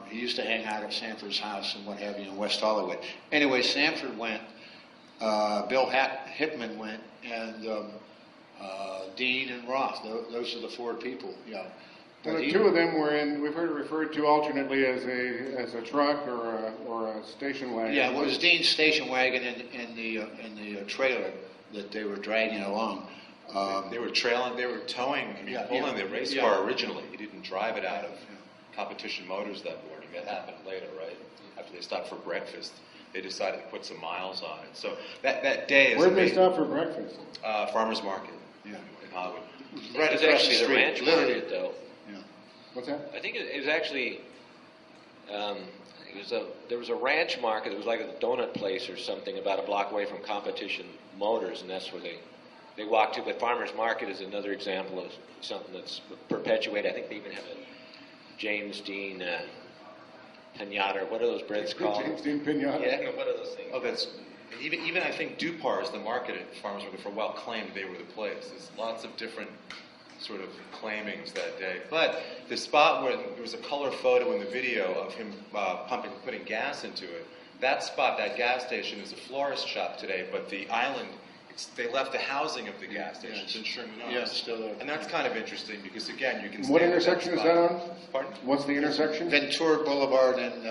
Speaker 10: He used to hang out at Sanford's house and what have you in West Hollywood. Anyway, Sanford went, Bill Hickman went, and Dean and Roth. Those are the four people. Yeah.
Speaker 2: And the two of them were in. We've heard it referred to alternately as a truck or a station wagon.
Speaker 10: Yeah, well, it was Dean's station wagon and the trailer that they were dragging along.
Speaker 5: They were trailing. They were towing. Pulling the race car originally. He didn't drive it out of Competition Motors that morning. That happened later, right? After they stopped for breakfast, they decided to put some miles on it. So that day is.
Speaker 2: Where did they stop for breakfast?
Speaker 5: Farmers Market.
Speaker 10: Yeah.
Speaker 5: In Hollywood.
Speaker 10: Right
Speaker 6: It was
Speaker 10: across the
Speaker 6: actually the
Speaker 10: street,
Speaker 6: ranch
Speaker 10: literally.
Speaker 6: market, though.
Speaker 2: What's that?
Speaker 6: I think it was actually, there was a ranch market. It was like a donut place or something about a block away from Competition Motors, and that's where they walked to. But Farmers Market is another example of something that's perpetuated. I think they even have a James Dean pinata. What are those breads called?
Speaker 2: James Dean pinata.
Speaker 6: Yeah, what are those things?
Speaker 5: Oh, that's even I think Dupar's, the market at Farmers Market, for a while claimed they were the place. There's lots of different sort of claimings that day. But the spot where there was a color photo in the video of him putting gas into it, that spot, that gas station, is a florist shop today, but the island, they left the housing of the gas station. It's in Sherman Oaks.
Speaker 10: Yeah, it's still there.
Speaker 5: And that's kind of interesting because, again, you can
Speaker 2: What
Speaker 5: stand at
Speaker 2: intersection is
Speaker 5: spot.
Speaker 2: that on?
Speaker 5: Pardon?
Speaker 2: What's the intersection?
Speaker 10: Ventura Boulevard and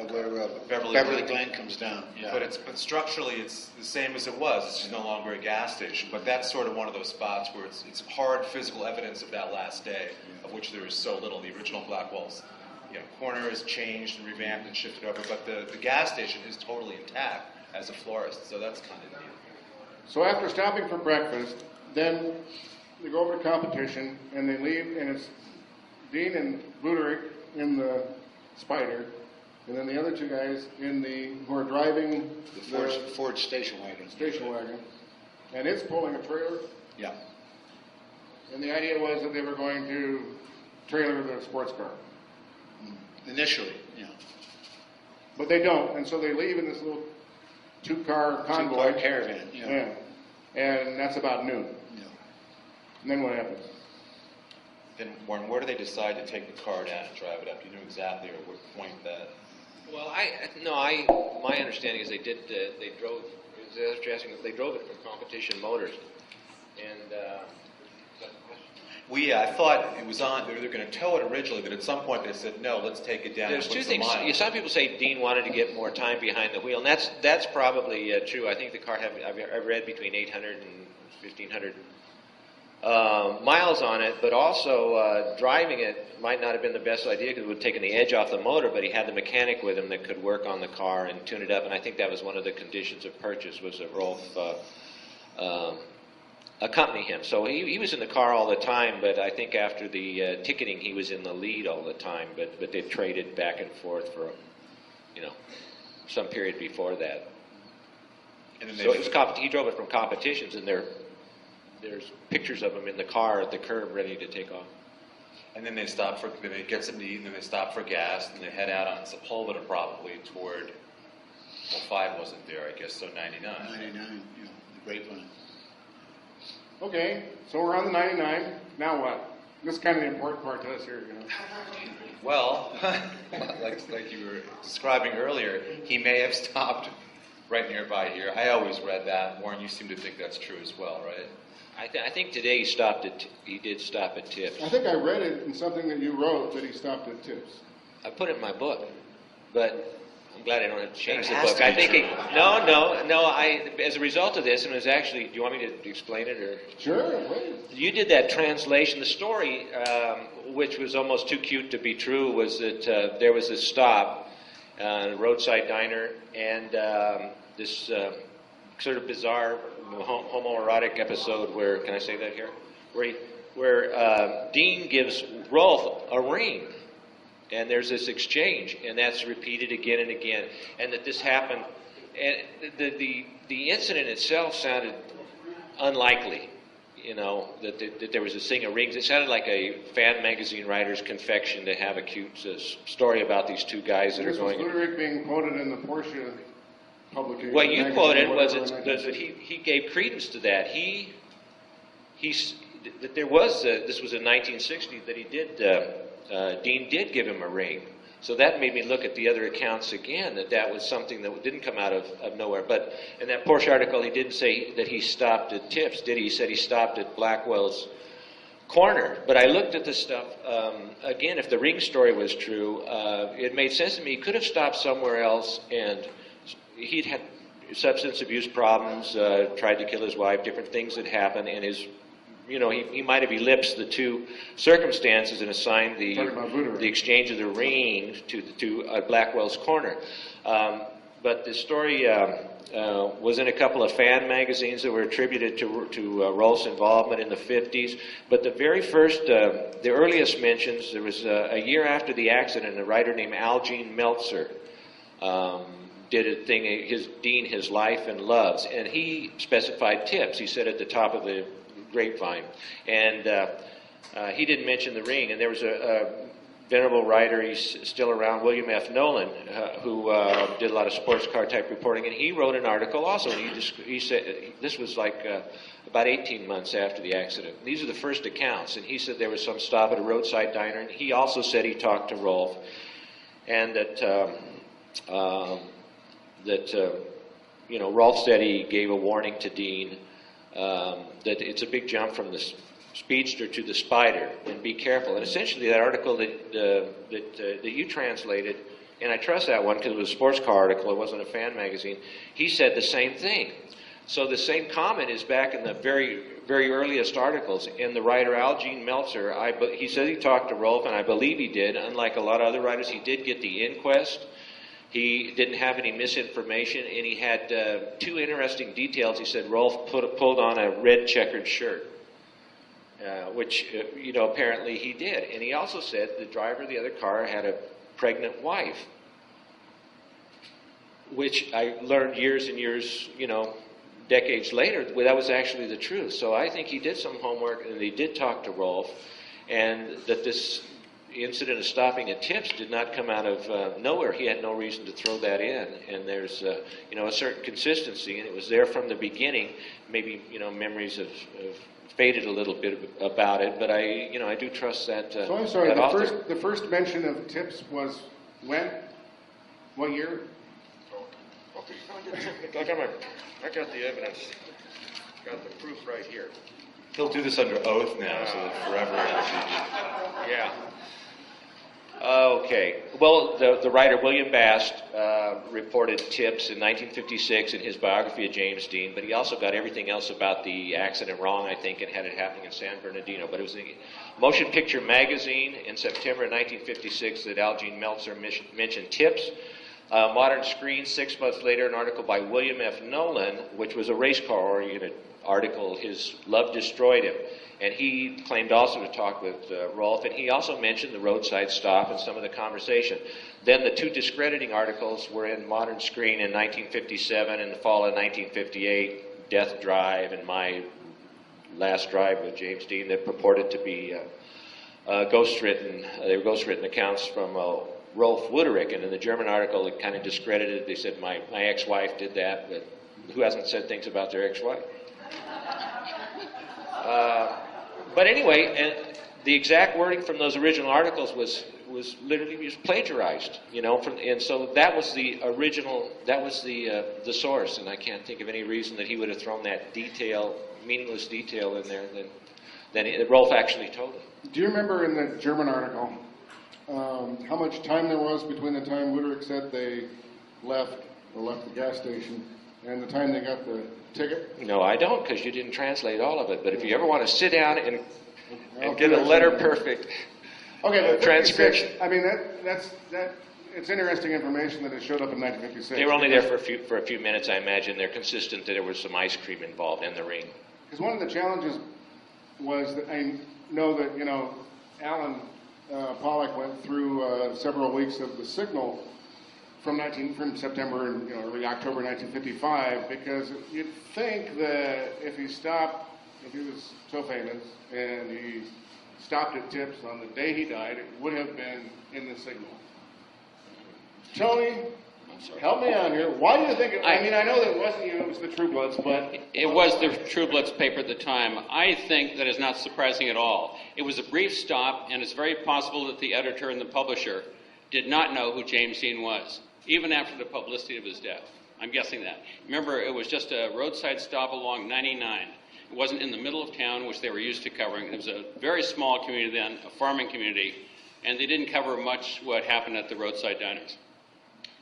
Speaker 10: where
Speaker 5: Beverly
Speaker 10: Glen comes down. Yeah.
Speaker 5: But structurally, it's the same as it was. It's just no longer a gas station. But that's sort of one of those spots where it's hard physical evidence of that last day, of which there is so little. The original Blackwell's corner is changed and revamped and shifted over, but the gas station is totally intact as a florist. So that's kind of neat.
Speaker 2: So after stopping for breakfast, then they go over to Competition and they leave, and it's Dean and Buderick in the Spider, and then the other two guys who are driving
Speaker 10: The Ford station wagon.
Speaker 2: station wagon, and it's pulling a trailer.
Speaker 10: Yeah.
Speaker 2: And the idea was that they were going to trailer the sports car.
Speaker 10: Initially, yeah.
Speaker 2: But they don't, and so they leave in this little two-car convoy.
Speaker 10: Two-car caravan, yeah.
Speaker 2: And that's about noon.
Speaker 10: Yeah.
Speaker 2: And then what happens?
Speaker 5: Then, Warren, where do they decide to take the car down and drive it up? Do you know exactly at what point that?
Speaker 6: Well, my understanding is they drove it from Competition Motors, and,
Speaker 5: Well, yeah, I thought it was on, they were going to tow it originally, but at some point they said, no, let's take it down.
Speaker 6: there's
Speaker 5: and
Speaker 6: two
Speaker 5: put some
Speaker 6: things.
Speaker 5: miles.
Speaker 6: Some people say Dean wanted to get more time behind the wheel, and that's probably true. I think the car I've read between 800 and 1,500 miles on it, but also driving it might not have been the best idea because it would have taken the edge off the motor, but he had the mechanic with him that could work on the car and tune it up, and I think that was one of the conditions of purchase was that Rolf accompany him. So he was in the car all the time, but I think after the ticketing he was in the lead all the time, but they traded back and forth for, some period before that.
Speaker 5: And then
Speaker 6: So it was he drove it from Competitions, and there's pictures of him in the car at the curb ready to take off.
Speaker 5: And then they stop then they get something to eat, and then they stop for gas, and they head out on Sepulveda probably toward, 5 wasn't there, I guess, so 99.
Speaker 10: 99, yeah, the grapevine.
Speaker 2: Okay, so we're on the 99. Now what? This is kind of the important part to us here,
Speaker 5: Well, like you were describing earlier, he may have stopped right nearby here. I always read that. Warren, you seem to think that's true as well, right?
Speaker 6: I think today he did stop at Tips.
Speaker 2: I think I read it in something that you wrote that he stopped at Tips.
Speaker 6: I put it in my book, but I'm glad I don't have to change
Speaker 5: It
Speaker 6: the
Speaker 5: has
Speaker 6: book.
Speaker 5: to be
Speaker 6: I think
Speaker 5: true.
Speaker 6: as a result of this, and it was actually, do you want me to explain it or?
Speaker 2: Sure, please.
Speaker 6: You did that translation. The story, which was almost too cute to be true, was that there was this stop, a roadside diner, and this sort of bizarre homoerotic episode where, can I say that here? Where Dean gives Rolf a ring. And there's this exchange, and that's repeated again and again. And that this happened, and the incident itself sounded unlikely, that there was this thing of rings. It sounded like a fan magazine writer's confection to have a cute story about these two guys that
Speaker 2: This
Speaker 6: are
Speaker 2: was
Speaker 6: going.
Speaker 2: Luderik being quoted in the Porsche publication.
Speaker 6: What you
Speaker 2: magazine,
Speaker 6: quoted was
Speaker 2: whatever,
Speaker 6: that he gave credence to that. That there was this was in 1960 that he did. Dean did give him a ring. So that made me look at the other accounts again, that was something that didn't come out of nowhere. But in that Porsche article, he didn't say that he stopped at Tips, did he? He said he stopped at Blackwell's corner. But I looked at the stuff. Again, if the ring story was true, it made sense to me. He could have stopped somewhere else, and he'd had substance abuse problems, tried to kill his wife, different things had happened, and he might have ellipsed the two circumstances and assigned the exchange of the ring to Blackwell's corner. But the story was in a couple of fan magazines that were attributed to Rolf's involvement in the 50s. But the very first, the earliest mentions, there was a year after the accident, a writer named Algene Meltzer did a thing, his life and loves, and he specified Tips. He said at the top of the grapevine, and he didn't mention the ring. And there was a venerable writer, he's still around, William F. Nolan, who did a lot of sports car type reporting, and he wrote an article also, and he said, this was like about 18 months after the accident. These are the first accounts, and he said there was some stop at a roadside diner, and he also said he talked to Rolf, and that Rolf said he gave a warning to Dean, that it's a big jump from the Speedster to the Spider, and be careful. And essentially, that article that you translated, and I trust that one because it was a sports car article, it wasn't a fan magazine, he said the same thing. So the same comment is back in the very, very earliest articles. And the writer Algene Meltzer, he said he talked to Rolf, and I believe he did. Unlike a lot of other writers, he did get the inquest. He didn't have any misinformation, and he had two interesting details. He said Rolf pulled on a red checkered shirt, which, apparently he did. And he also said the driver of the other car had a pregnant wife, which I learned years and years,
Speaker 11: decades later, well, that was actually the truth. So I think he did some homework, and he did talk to Rolf, and that this incident of stopping at Tips did not come out of nowhere. He had no reason to throw that in, and there's you know, a certain consistency, and it was there from the beginning. Maybe, you know, memories have faded a little bit about it, but I do trust that.
Speaker 2: So I'm sorry.
Speaker 11: That
Speaker 2: The first mention of Tips was when? What year?
Speaker 11: I got the evidence. Got the proof right here.
Speaker 5: He'll do this under oath now, so that forever it'll be.
Speaker 11: Yeah. Okay. Well, the writer William Bast reported Tips in 1956 in his biography of James Dean, but he also got everything else about the accident wrong, I think, and had it happening in San Bernardino. But it was in Motion Picture Magazine in September 1956 that Al Jean Meltzer mentioned Tips. Modern Screen, 6 months later, an article by William F. Nolan, which was a race car-oriented article, His Love Destroyed Him. And he claimed also to talk with Rolf, and he also mentioned the roadside stop and some of the conversation. Then the two discrediting articles were in Modern Screen in 1957 and the fall of 1958, Death Drive and My Last Drive with James Dean, that purported to be ghostwritten. They were ghostwritten accounts from Rolf Wooderick, and in the German article it kind of discredited it. They said my ex-wife did that, but who hasn't said things about their ex-wife? But anyway, and the exact wording from those original articles was literally plagiarized, you know, and so that was the original, that was the source, and I can't think of any reason that he would have thrown that meaningless detail in there than Rolf actually told him.
Speaker 2: Do you remember in the German article how much time there was between the time Wooderick said they left the gas station and the time they got the ticket?
Speaker 11: No, I don't, because you didn't translate all of it. But if you ever want to sit down and get a letter perfect transcription.
Speaker 2: I mean, that's it's interesting information that it showed up in 1956.
Speaker 11: They were only there for a few minutes, I imagine. They're consistent that there was some ice cream involved in the ring.
Speaker 2: Because one of the challenges was that I know that, you know, Alan Pollack went through several weeks of the signal from September and, you know, early October 1955, because you'd think that if he was so famous and he stopped at Tips on the day he died, it would have been in the signal. Tony, help me out here. Why do you think I mean, I know that it wasn't you, it was the True Bloods, but...
Speaker 8: It was the True Bloods paper at the time. I think that is not surprising at all. It was a brief stop, and it's very possible that the editor and the publisher did not know who James Dean was, even after the publicity of his death. I'm guessing that. Remember, it was just a roadside stop along 99. It wasn't in the middle of town, which they were used to covering. It was a very small community then, a farming community, and they didn't cover much what happened at the roadside diners.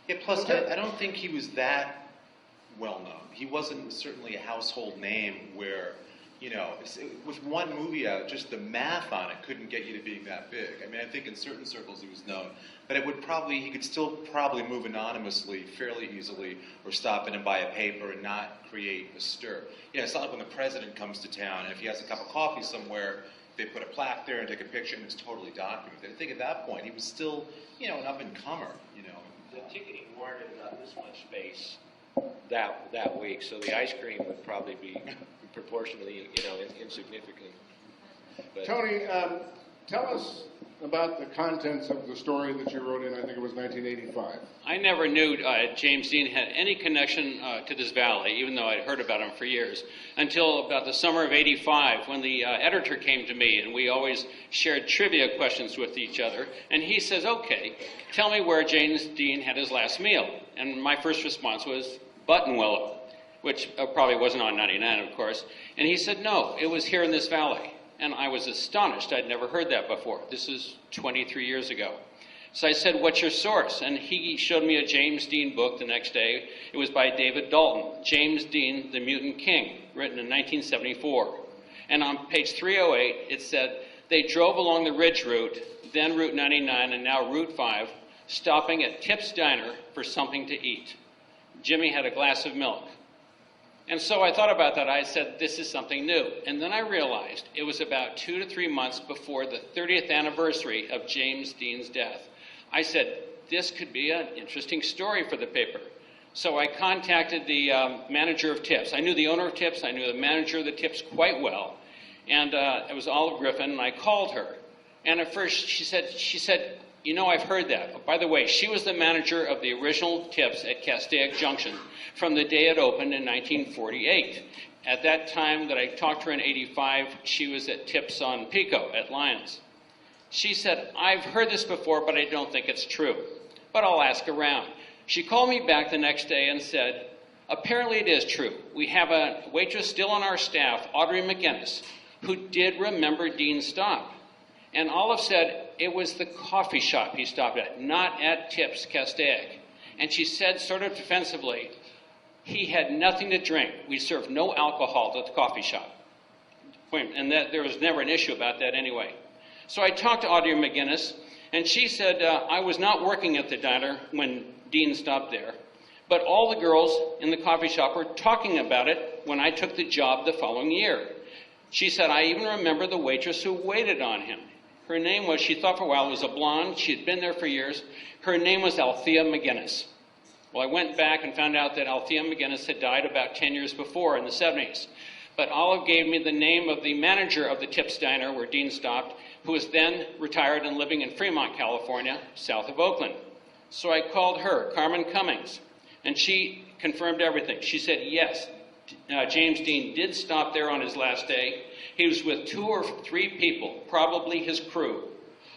Speaker 5: Yeah, plus, I don't think he was that well known. He wasn't certainly a household name where, you know, with one movie out, just the math on it couldn't get you to being that big. I mean, I think in certain circles he was known, but he could still probably move anonymously fairly easily, or stop in and buy a paper and not create a stir. You know, it's not like when the president comes to town, and if he has a cup of coffee somewhere, they put a plaque there and take a picture, and it's totally documented. I think at that point, he was still, you know, an up-and-comer, you know.
Speaker 11: The ticketing warranted about this much space that week, so the ice cream would probably be proportionally, you know, insignificant. But
Speaker 2: Tony, tell us about the contents of the story that you wrote in, I think it was 1985.
Speaker 8: I never knew James Dean had any connection to this valley, even though I'd heard about him for years, until about the summer of '85, when the editor came to me, and we always shared trivia questions with each other, and he says, okay, tell me where James Dean had his last meal. And my first response was Buttonwillow, which probably wasn't on 99, of course. And he said, no, it was here in this valley. And I was astonished. I'd never heard that before. This is 23 years ago. So I said, what's your source? And he showed me a James Dean book the next day. It was by David Dalton, James Dean, the Mutant King, written in 1974. And on page 308, it said, they drove along the Ridge Route, then Route 99, and now Route 5, stopping at Tip's Diner for something to eat. Jimmy had a glass of milk. And so I thought about that. I said, this is something new. And then I realized it was about 2 to 3 months before the 30th anniversary of James Dean's death. I said, this could be an interesting story for the paper. So I contacted the manager of tips. I knew the owner of tips. I knew the manager of the tips quite well. And it was Olive Griffin, and I called her. And at first she said, you know, I've heard that. Oh, by the way, she was the manager of the original tips at Castaic Junction from the day it opened in 1948. At that time that I talked to her in 85, she was at Tips on Pico at Lyons. She said, I've heard this before, but I don't think it's true. But I'll ask around. She called me back the next day and said, apparently it is true. We have a waitress still on our staff, Audrey McGinnis, who did remember Dean's stop. And Olive said it was the coffee shop he stopped at, not at Tips Castaic. And she said, sort of defensively, he had nothing to drink. We served no alcohol at the coffee shop. And that there was never an issue about that anyway. So I talked to Audrey McGinnis, and she said, I was not working at the diner when Dean stopped there, but all the girls in the coffee shop were talking about it when I took the job the following year. She said, I even remember the waitress who waited on him. Her name was, she thought for a while it was a blonde. She had been there for years. Her name was Althea McGinnis. Well, I went back and found out that Althea McGinnis had died about 10 years before in the 70s. But Olive gave me the name of the manager of the Tips Diner where Dean stopped, who was then retired and living in Fremont, California, south of Oakland. So I called her, Carmen Cummings, and she confirmed everything. She said, yes, James Dean did stop there on his last day. He was with 2 or 3 people, probably his crew.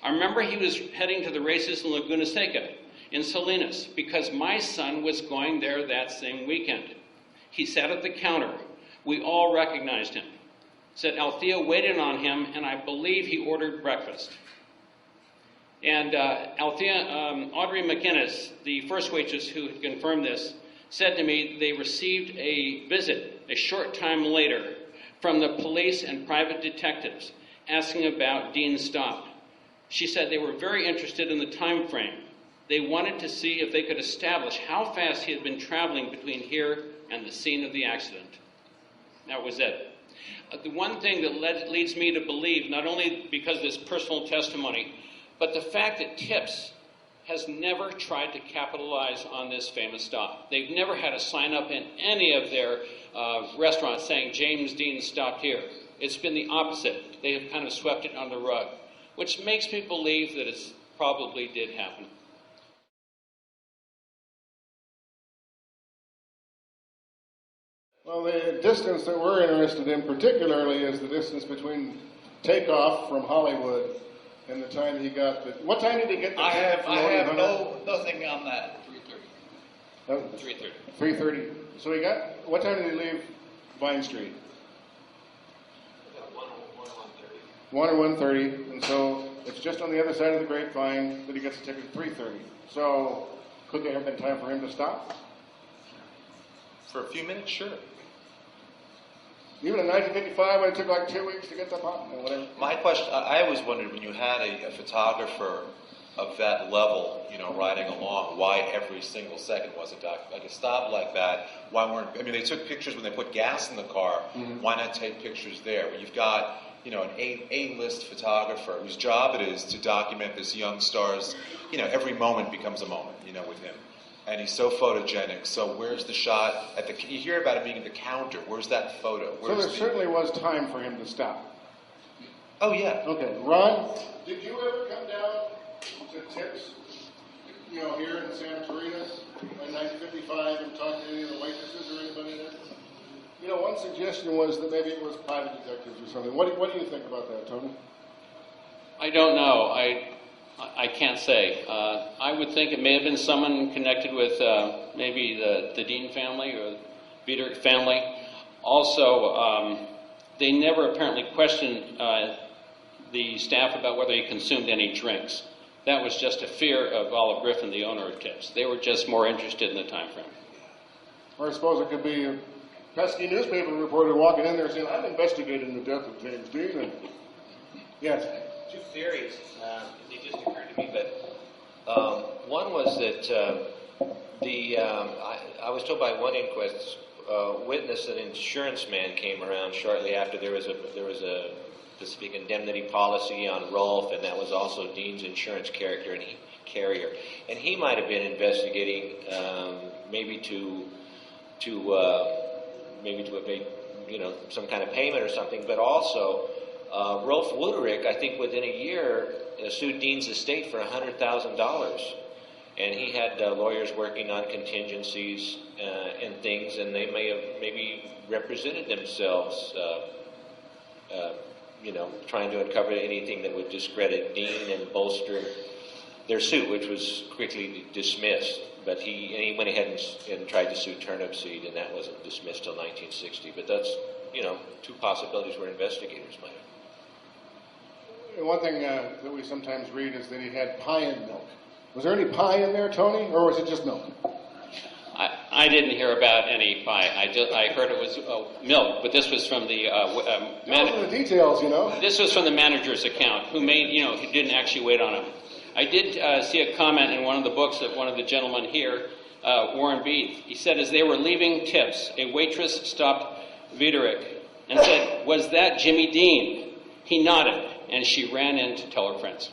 Speaker 8: I remember he was heading to the races in Laguna Seca, in Salinas, because my son was going there that same weekend. He sat at the counter. We all recognized him. Said Althea waited on him, and I believe he ordered breakfast. And Audrey McGinnis, the first waitress who had confirmed this, said to me they received a visit a short time later from the police and private detectives asking about Dean's stop. She said they were very interested in the time frame. They wanted to see if they could establish how fast he had been traveling between here and the scene of the accident. That was it. The one thing that leads me to believe, not only because of this personal testimony, but the fact that Tips has never tried to capitalize on this famous stop. They've never had a sign up in any of their restaurants saying James Dean stopped here. It's been the opposite. They have kind of swept it under the rug, which makes me believe that it probably did happen.
Speaker 12: Well, the distance that we're interested in particularly is the distance between takeoff from Hollywood and the time he got the... What time did he get the ticket from
Speaker 7: have nothing on that.
Speaker 11: 3:30.
Speaker 12: 3:30. So he got... What time did he leave Vine Street? 1 or 1:30. And so it's just on the other side of the grapevine that he gets the ticket at 3:30. So could there have been time for him to stop?
Speaker 5: For a few minutes, sure.
Speaker 12: Even in 1955, when it took like 2 weeks to get the pop or whatever.
Speaker 5: My question, I always wondered when you had a photographer of that level, you know, riding along, why every single second wasn't like a stop like that? Why weren't, I mean, they took pictures when they put gas in the car. Mm-hmm. Why not take pictures there? When you've got, you know, an A-list photographer whose job it is to document this young star's, you know, every moment becomes a moment, you know, with him. And he's so photogenic. So where's the shot at the? You hear about him being at the counter. Where's that photo?
Speaker 12: So there certainly was time for him to stop.
Speaker 5: Oh yeah.
Speaker 12: Okay, Ron, did you ever come down to Tips, you know, here in Santa Clarita in 1955 and talk to any of the waitresses or anybody there? You know, one suggestion was that maybe it was private detectives or something. What do you think about that, Tony?
Speaker 8: I don't know. I can't say. I would think it may have been someone connected with maybe the Dean family or the Biederich family. Also, they never apparently questioned the staff about whether he consumed any drinks. That was just a fear of Olive Griffin, the owner of Tips. They were just more interested in the time frame.
Speaker 12: Or I suppose it could be a pesky newspaper reporter walking in there saying, I'm investigating the death of James Dean. And... Yes?
Speaker 11: 2 theories. They just occurred to me, but one was that I was told by one inquest witness that an insurance man came around shortly after there was a specific indemnity policy on Rolfe, and that was also Dean's insurance character, and carrier. And he might have been investigating maybe to make, you know, some kind of payment or something, but also Rolf Wuderich, I think within a year, sued Dean's estate for $100,000. And he had lawyers working on contingencies and things, and they may have maybe represented themselves, you know, trying to uncover anything that would discredit Dean and bolster their suit, which was quickly dismissed. But he went ahead and tried to sue Turnipseed, and that wasn't dismissed till 1960. But that's, you know, two possibilities where investigators might have.
Speaker 12: One thing that we sometimes read is that he had pie and milk. Was there any pie in there, Tony, or was it just milk?
Speaker 13: I didn't hear about any pie. I heard it was milk, but this was from the
Speaker 12: the details, you know.
Speaker 13: This was from the manager's account, who made, you know, who didn't actually wait on him. I did see a comment in one of the books of one of the gentlemen here, Warren Beath. He said, as they were leaving tips, a waitress stopped Wiederich and said, "Was that Jimmy Dean?" He nodded, and she ran in to tell her friends.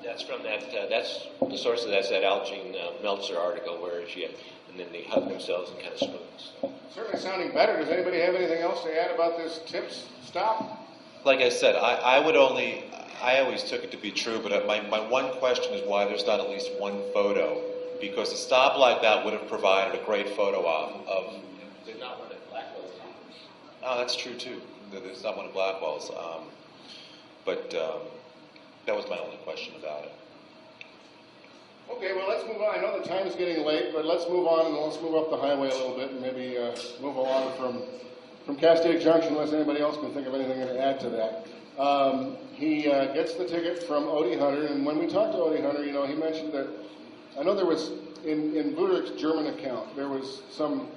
Speaker 11: That's from that, that's the source of that's that Algene Meltzer article where she had, and then they hug themselves and kind of spoons.
Speaker 12: Certainly sounding better. Does anybody have anything else to add about this tips stop?
Speaker 14: Like I said, I always took it to be true, but my one question is why there's not at least one photo, because a stop like that would have provided a great photo op of.
Speaker 11: There's not one at Blackwell's.
Speaker 14: Oh, that's true too. There's not one at Blackwell's, but that was my only question about it.
Speaker 12: Okay, well, let's move on. I know the time is getting late, but let's move on, and let's move up the highway a little bit, and maybe move along from Castaic Junction, unless anybody else can think of anything to add to that. He gets the ticket from Odie Hunter, and when we talked to Odie Hunter, you know, he mentioned that, I know there was, in Wuderich's German account, there was some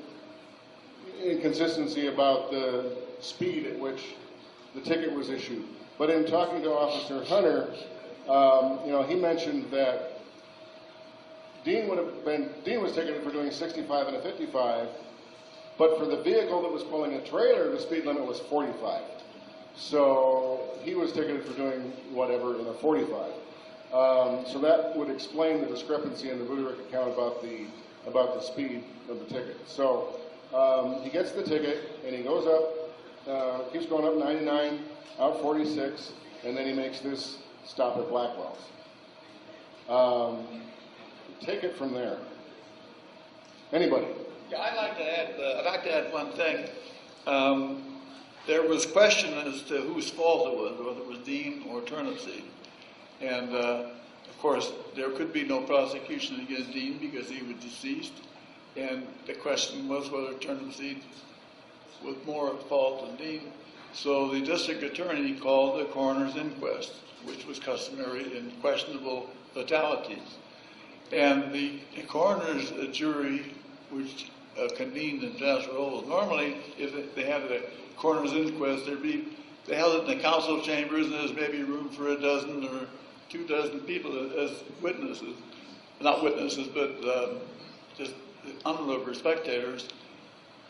Speaker 12: inconsistency about the speed at which the ticket was issued. But in talking to Officer Hunter, you know, he mentioned that Dean was ticketed for doing 65 and a 55, but for the vehicle that was pulling a trailer, the speed limit was 45. So he was ticketed for doing whatever in a 45. So that would explain the discrepancy in the Wuderich account about the speed of the ticket. So he gets the ticket and he goes up, keeps going up 99, out 46, and then he makes this stop at Blackwell's. Take it from there. Anybody?
Speaker 7: Yeah, I'd like to add one thing. There was question as to whose fault it was, whether it was Dean or Turnipseed. And, of course, there could be no prosecution against Dean because he was deceased. And the question was whether Turnipseed was more at fault than Dean. So the district attorney called the coroner's inquest, which was customary in questionable fatalities. And the coroner's jury, which convened in Jasper Oval, normally if they had a coroner's inquest, they held it in the council chambers, and there's maybe room for a dozen or 24 people as witnesses. Not witnesses, but just onlooker spectators.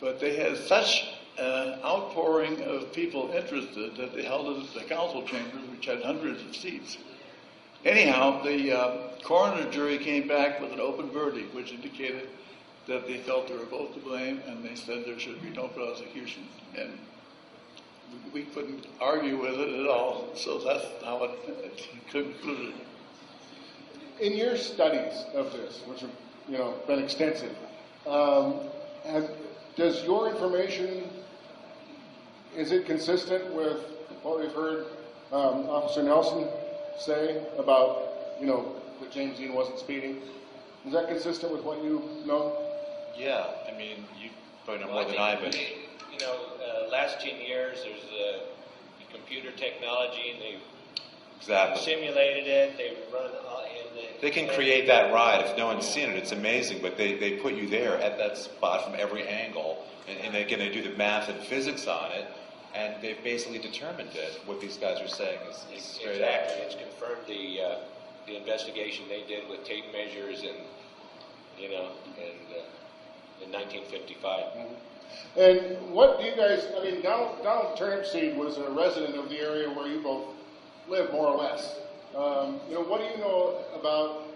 Speaker 7: But they had such outpouring of people interested that they held it at the council chambers, which had hundreds of seats. Anyhow, the coroner jury came back with an open verdict, which indicated that they felt they were both to blame, and they said there should be no prosecution. And we couldn't argue with it at all, so that's how it concluded.
Speaker 12: In your studies of this, which have, you know, been extensive, does your information, is it consistent with what we've heard Officer Nelson say about, you know, that James Dean wasn't speeding? Is that consistent with what you know?
Speaker 14: Yeah, I mean, you probably know more than I, but...
Speaker 11: You know, last 10 years, there's the computer technology, and they've simulated it, they've run
Speaker 14: They can create that ride. If no one's seen it, it's amazing, but they put you there at that spot from every angle, and again, they do the math and physics on it, and they've basically determined it. What these guys are saying is straight
Speaker 11: exactly. It's confirmed the investigation they did with tape measures and, you know, and in 1955.
Speaker 12: Mm-hmm. And what do you guys, I mean, Donald Turnipseed was a resident of the area where you both live, more or less. What do you know about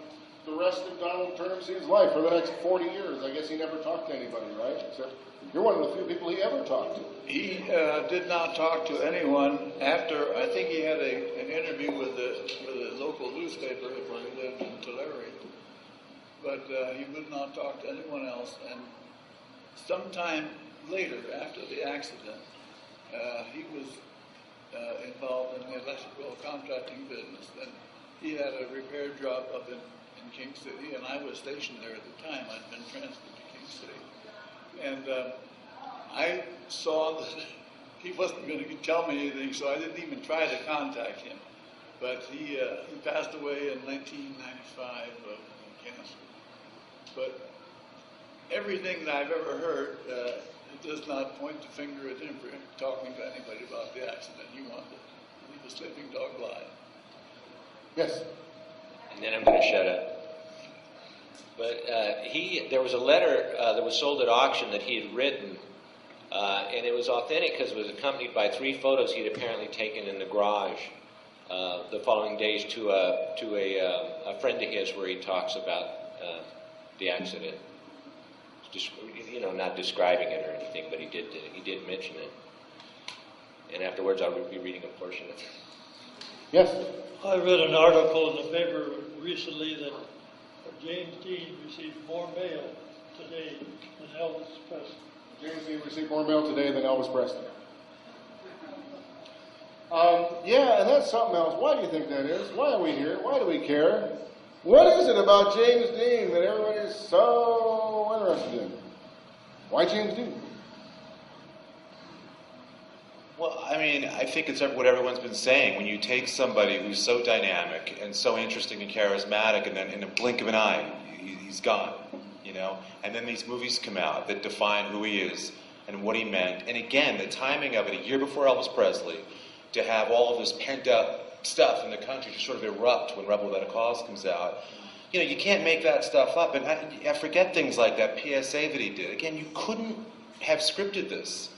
Speaker 12: the rest of Donald Turnipseed's life for the next 40 years? I guess he never talked to anybody, right? Except you're one of the few people he ever talked to.
Speaker 7: He did not talk to anyone after, I think he had an interview with the local newspaper where he lived in Tulare. But he would not talk to anyone else. And sometime later, after the accident, he was involved in the electrical contracting business. And he had a repair job up in King City, and I was stationed there at the time. I'd been transferred to King City. And I saw that he wasn't going to tell me anything, so I didn't even try to contact him. But he passed away in 1995 of cancer. But everything that I've ever heard, it does not point the finger at him for talking to anybody about the accident. He wanted to leave a sleeping dog alive.
Speaker 12: Yes.
Speaker 11: And then I'm going to shut up. But there was a letter that was sold at auction that he had written, and it was authentic because it was accompanied by 3 photos he had apparently taken in the garage the following days to a friend of his, where he talks about the accident. Just, not describing it or anything, but he did mention it. And afterwards, I'll be reading a portion of it.
Speaker 12: Yes.
Speaker 9: I read an article in the paper recently that James Dean received more mail today than Elvis Presley.
Speaker 12: James Dean received more mail today than Elvis Presley. Yeah, and that's something else. Why do you think that is? Why are we here? Why do we care? What is it about James Dean that everybody is so interested in? Why James Dean?
Speaker 14: Well, I mean, I think it's what everyone's been saying. When you take somebody who's so dynamic and so interesting and charismatic, and then in a blink of an eye, he's gone, And then these movies come out that define who he is and what he meant. And again, the timing of it, a year before Elvis Presley, to have all of this pent-up stuff in the country to sort of erupt when Rebel Without a Cause comes out. You can't make that stuff up. And I forget things like that PSA that he did. Again, you couldn't have scripted this.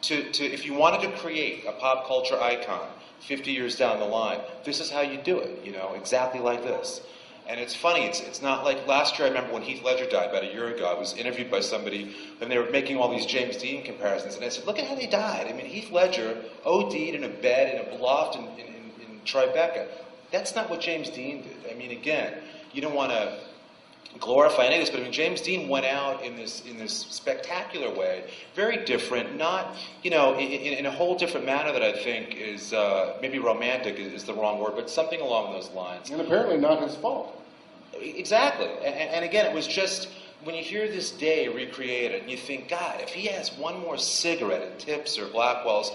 Speaker 14: If you wanted to create a pop culture icon 50 years down the line, this is how you do it, exactly like this. And it's funny, it's not like last year. I remember when Heath Ledger died about a year ago, I was interviewed by somebody and they were making all these James Dean comparisons, and I said, look at how they died. I mean, Heath Ledger OD'd in a bed in a loft in Tribeca. That's not what James Dean did. I mean, again, you don't want to glorify any of this, but I mean, James Dean went out in this spectacular way, very different, not, in a whole different manner that I think is, maybe romantic is the wrong word, but something along those lines.
Speaker 12: And apparently not his fault.
Speaker 14: Exactly. And again, it was just, when you hear this day recreated, and you think, God, if he has one more cigarette at Tips or Blackwell's,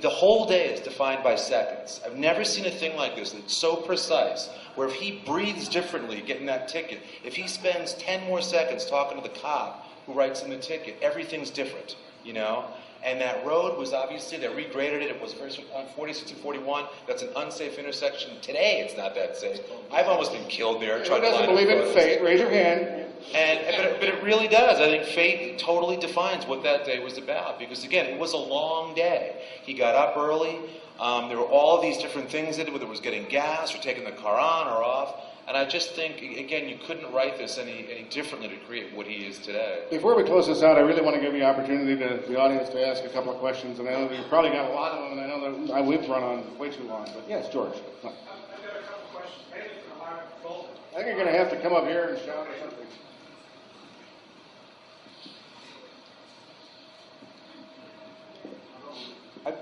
Speaker 14: the whole day is defined by seconds. I've never seen a thing like this that's so precise, where if he breathes differently getting that ticket, if he spends 10 more seconds talking to the cop who writes in the ticket, everything's different, And that road was obviously, they regraded it. It was on 46 and 41. That's an unsafe intersection. Today, it's not that safe. I've almost been killed there.
Speaker 12: Who doesn't believe in fate? Raise your hand.
Speaker 14: But it really does. I think fate totally defines what that day was about. Because again, it was a long day. He got up early. There were all these different things that, whether it was getting gas or taking the car on or off. And I just think, again, you couldn't write this any differently to create what he is today.
Speaker 12: Before we close this out, I really want to give you the opportunity to the audience to ask a couple of questions. And I know you've probably got a lot of them, and I know that we've run on way too long. But yes, George.
Speaker 15: I've got a couple questions, maybe for the Highway Patrol.
Speaker 12: I think you're going to have to come up here and shout or something.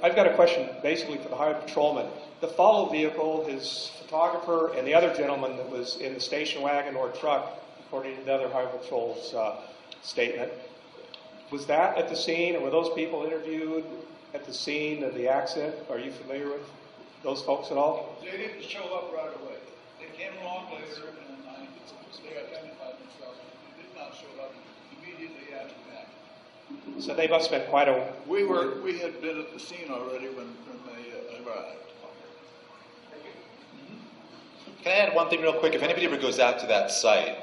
Speaker 15: I've got a question basically for the highway patrolman. The follow vehicle, his photographer, and the other gentleman that was in the station wagon or truck, according to the other highway patrol's statement, was that at the scene, or were those people interviewed at the scene of the accident? Are you familiar with those folks at all?
Speaker 7: They didn't show up right away. They came along later, and they identified themselves. They did not show up immediately after that.
Speaker 15: So they must have been quite a...
Speaker 7: We had been at the scene already when they arrived.
Speaker 14: Can I add one thing real quick? If anybody ever goes out to that site,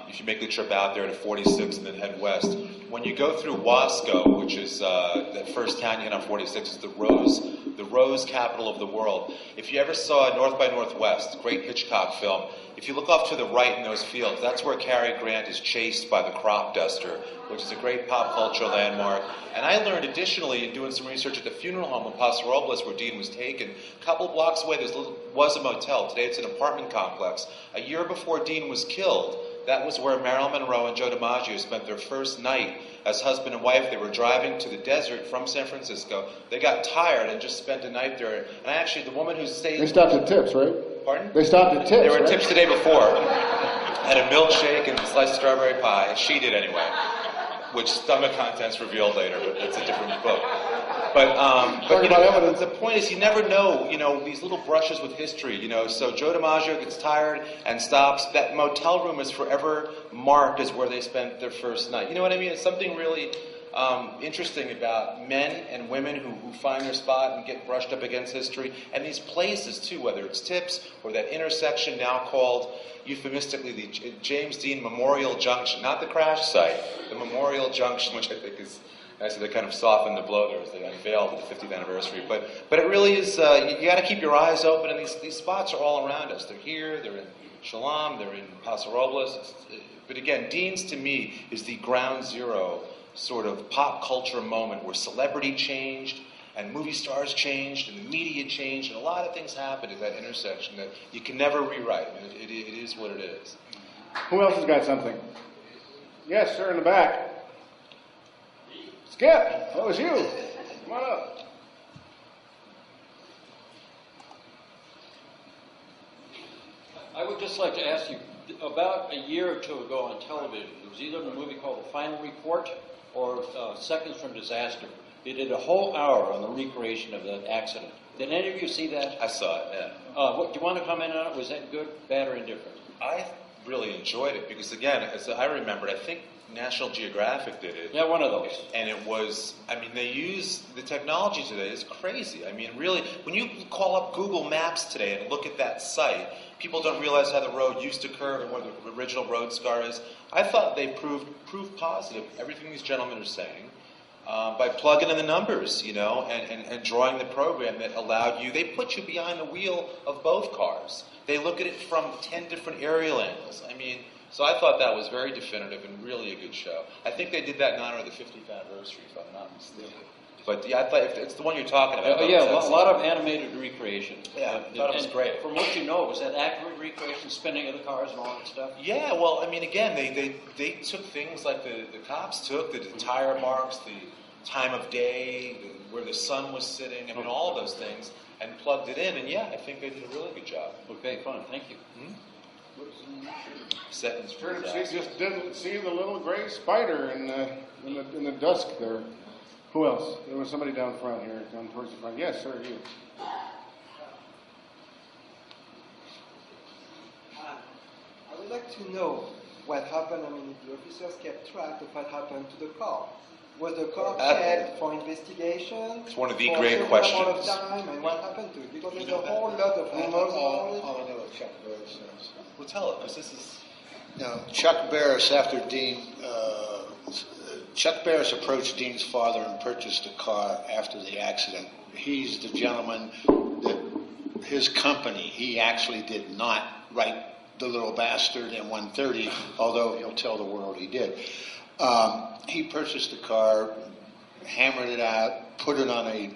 Speaker 14: If you make the trip out there to 46 and then head west, when you go through Wasco, which is that first town you hit on 46, is the rose capital of the world. If you ever saw North by Northwest, great Hitchcock film, if you look off to the right in those fields, that's where Cary Grant is chased by the crop duster, which is a great pop culture landmark. And I learned additionally in doing some research at the funeral home in Paso Robles where Dean was taken, a couple blocks away there was a motel. Today it's an apartment complex. A year before Dean was killed, that was where Marilyn Monroe and Joe DiMaggio spent their first night as husband and wife. They were driving to the desert from San Francisco. They got tired and just spent a night there. And actually, the woman who stayed...
Speaker 12: They stopped at Tips, right?
Speaker 14: Pardon?
Speaker 12: They stopped at Tips,
Speaker 14: They were at
Speaker 12: right?
Speaker 14: Tips the day before. Had a milkshake and sliced strawberry pie. She did anyway. Which stomach contents revealed later, but it's a different book. But you know, the point is, you never know, you know, these little brushes with history, you know. So Joe DiMaggio gets tired and stops. That motel room is forever marked as where they spent their first night. You know what I mean? It's something really interesting about men and women who find their spot and get brushed up against history. And these places, too, whether it's Tips or that intersection now called, euphemistically, the James Dean Memorial Junction. Not the crash site, the Memorial Junction, which I think is... I said they kind of softened the blow there as they unveiled the 50th anniversary. But it really is, you got to keep your eyes open, and these spots are all around us. They're here, they're in Shalom, they're in Paso Robles. But again, Dean's to me is the ground zero sort of pop culture moment where celebrity changed, and movie stars changed, and the media changed, and a lot of things happened at that intersection that you can never rewrite. I mean, it is what it is.
Speaker 12: Who else has got something? Yes, sir, in the back. Skip, that was you. Come on up.
Speaker 16: I would just like to ask you, about a year or two ago on television, there was either a movie called The Final Report or Seconds from Disaster. They did a whole hour on the recreation of that accident. Did any of you see that?
Speaker 14: I saw it, yeah.
Speaker 16: Do you want to comment on it? Was that good, bad, or indifferent?
Speaker 14: I really enjoyed it because, again, as I remembered, I think National Geographic did it.
Speaker 16: Yeah, one of those.
Speaker 14: And it was, I mean, they use the technology today is crazy. I mean, really, when you call up Google Maps today and look at that site, people don't realize how the road used to curve and where the original road scar is. I thought they proved positive everything these gentlemen are saying by plugging in the numbers, you know, and drawing the program that allowed you. They put you behind the wheel of both cars. They look at it from 10 different aerial angles. I mean, so I thought that was very definitive and really a good show. I think they did that in honor of the 50th anniversary, if I'm not mistaken. But yeah, I thought if it's the one you're talking about.
Speaker 16: Yeah, a lot of animated recreation.
Speaker 14: Yeah, I thought it was great.
Speaker 16: From what you know, was that accurate recreation, spinning of the cars and all that stuff?
Speaker 14: Yeah, well, I mean, again, they took things like the cops took, the tire marks, the time of day, where the sun was sitting, I mean, all of those things, and plugged it in. And yeah, I think they did a really good job.
Speaker 16: Okay, fine, thank you.
Speaker 14: Seconds for
Speaker 12: She just didn't see the little gray spider in the dusk there. Who else? There was somebody down front here, down towards the front. Yes, sir, you.
Speaker 17: I would like to know what happened. I mean, the officers kept track of what happened to the car. Was the car kept for investigation?
Speaker 14: It's one of the
Speaker 17: for
Speaker 14: great
Speaker 17: a
Speaker 14: questions.
Speaker 17: amount of time, and what happened to it? Because there's a whole lot of rumors about it.
Speaker 10: All I know what Chuck Barris says.
Speaker 14: Well, tell us. This is...
Speaker 10: No, Chuck Barris, after Dean, Chuck Barris approached Dean's father and purchased a car after the accident. He's the gentleman that his company, he actually did not write The Little Bastard in 130, although he'll tell the world he did. He purchased the car, hammered it out, put it on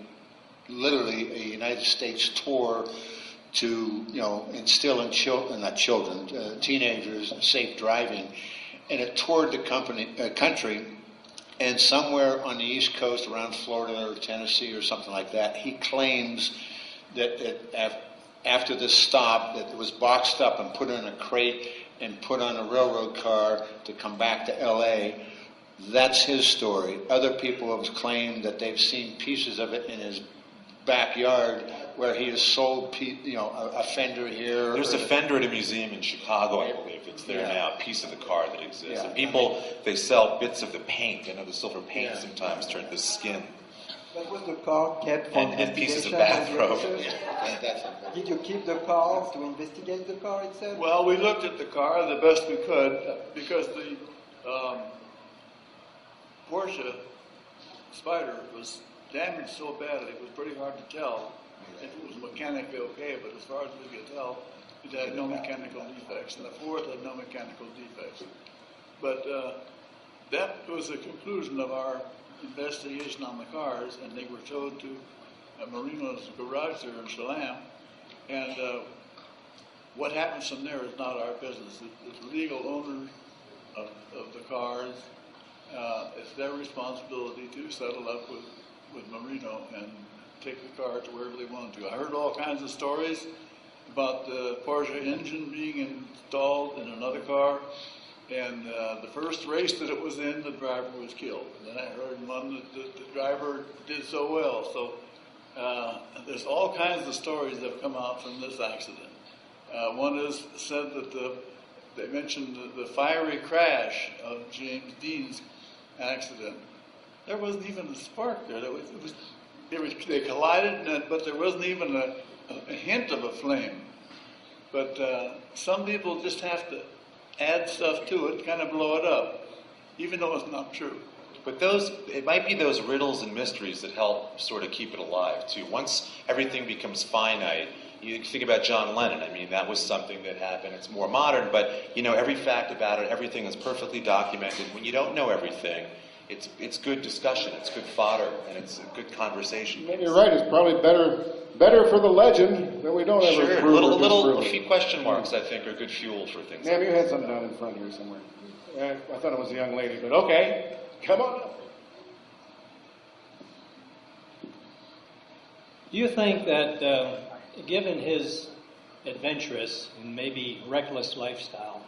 Speaker 10: literally a United States tour to, you know, instill in teenagers, safe driving. And it toured the country, and somewhere on the East Coast, around Florida or Tennessee or something like that, he claims that after this stop, that it was boxed up and put in a crate and put on a railroad car to come back to L.A. That's his story. Other people have claimed that they've seen pieces of it in his backyard where he has sold, a fender here.
Speaker 14: There's a fender at a museum in Chicago, I believe. It's there now, a piece of the car that exists.
Speaker 10: Yeah.
Speaker 14: And people, they sell bits of the paint. I know the silver paint sometimes turned the skin.
Speaker 17: But was the car kept for
Speaker 14: and pieces of
Speaker 17: investigation?
Speaker 14: bathrobe.
Speaker 17: Did you keep the car to investigate the car itself?
Speaker 7: Well, we looked at the car the best we could because the Porsche Spider was damaged so badly it was pretty hard to tell if it was mechanically okay, but as far as we could tell, it had no mechanical defects, and the Ford had no mechanical defects. But that was the conclusion of our investigation on the cars, and they were towed to Marino's garage there in Sheridan, and what happens from there is not our business. The legal owners of the cars, it's their responsibility to settle up with Marino and take the car to wherever they want to. I heard all kinds of stories about the Porsche engine being installed in another car, and the first race that it was in, the driver was killed. And then I heard one that the driver did so well. So there's all kinds of stories that have come out from this accident. One is said that they mentioned the fiery crash of James Dean's accident. There wasn't even a spark there. They collided, but there wasn't even a hint of a flame. But some people just have to add stuff to it, kind of blow it up, even though it's not true.
Speaker 14: But it might be those riddles and mysteries that help sort of keep it alive, too. Once everything becomes finite, you think about John Lennon. I mean, that was something that happened. It's more modern, but, every fact about it, everything is perfectly documented. When you don't know everything, it's good discussion, it's good fodder, and it's a good conversation.
Speaker 12: Maybe you're right, it's probably better for the legend that we don't ever prove or disprove
Speaker 14: a few question marks, I think, are good fuel for things.
Speaker 12: Ma'am, you had something down in front here somewhere. I thought it was a young lady, but okay, come on up.
Speaker 18: Do you think that, given his adventurous and maybe reckless lifestyle,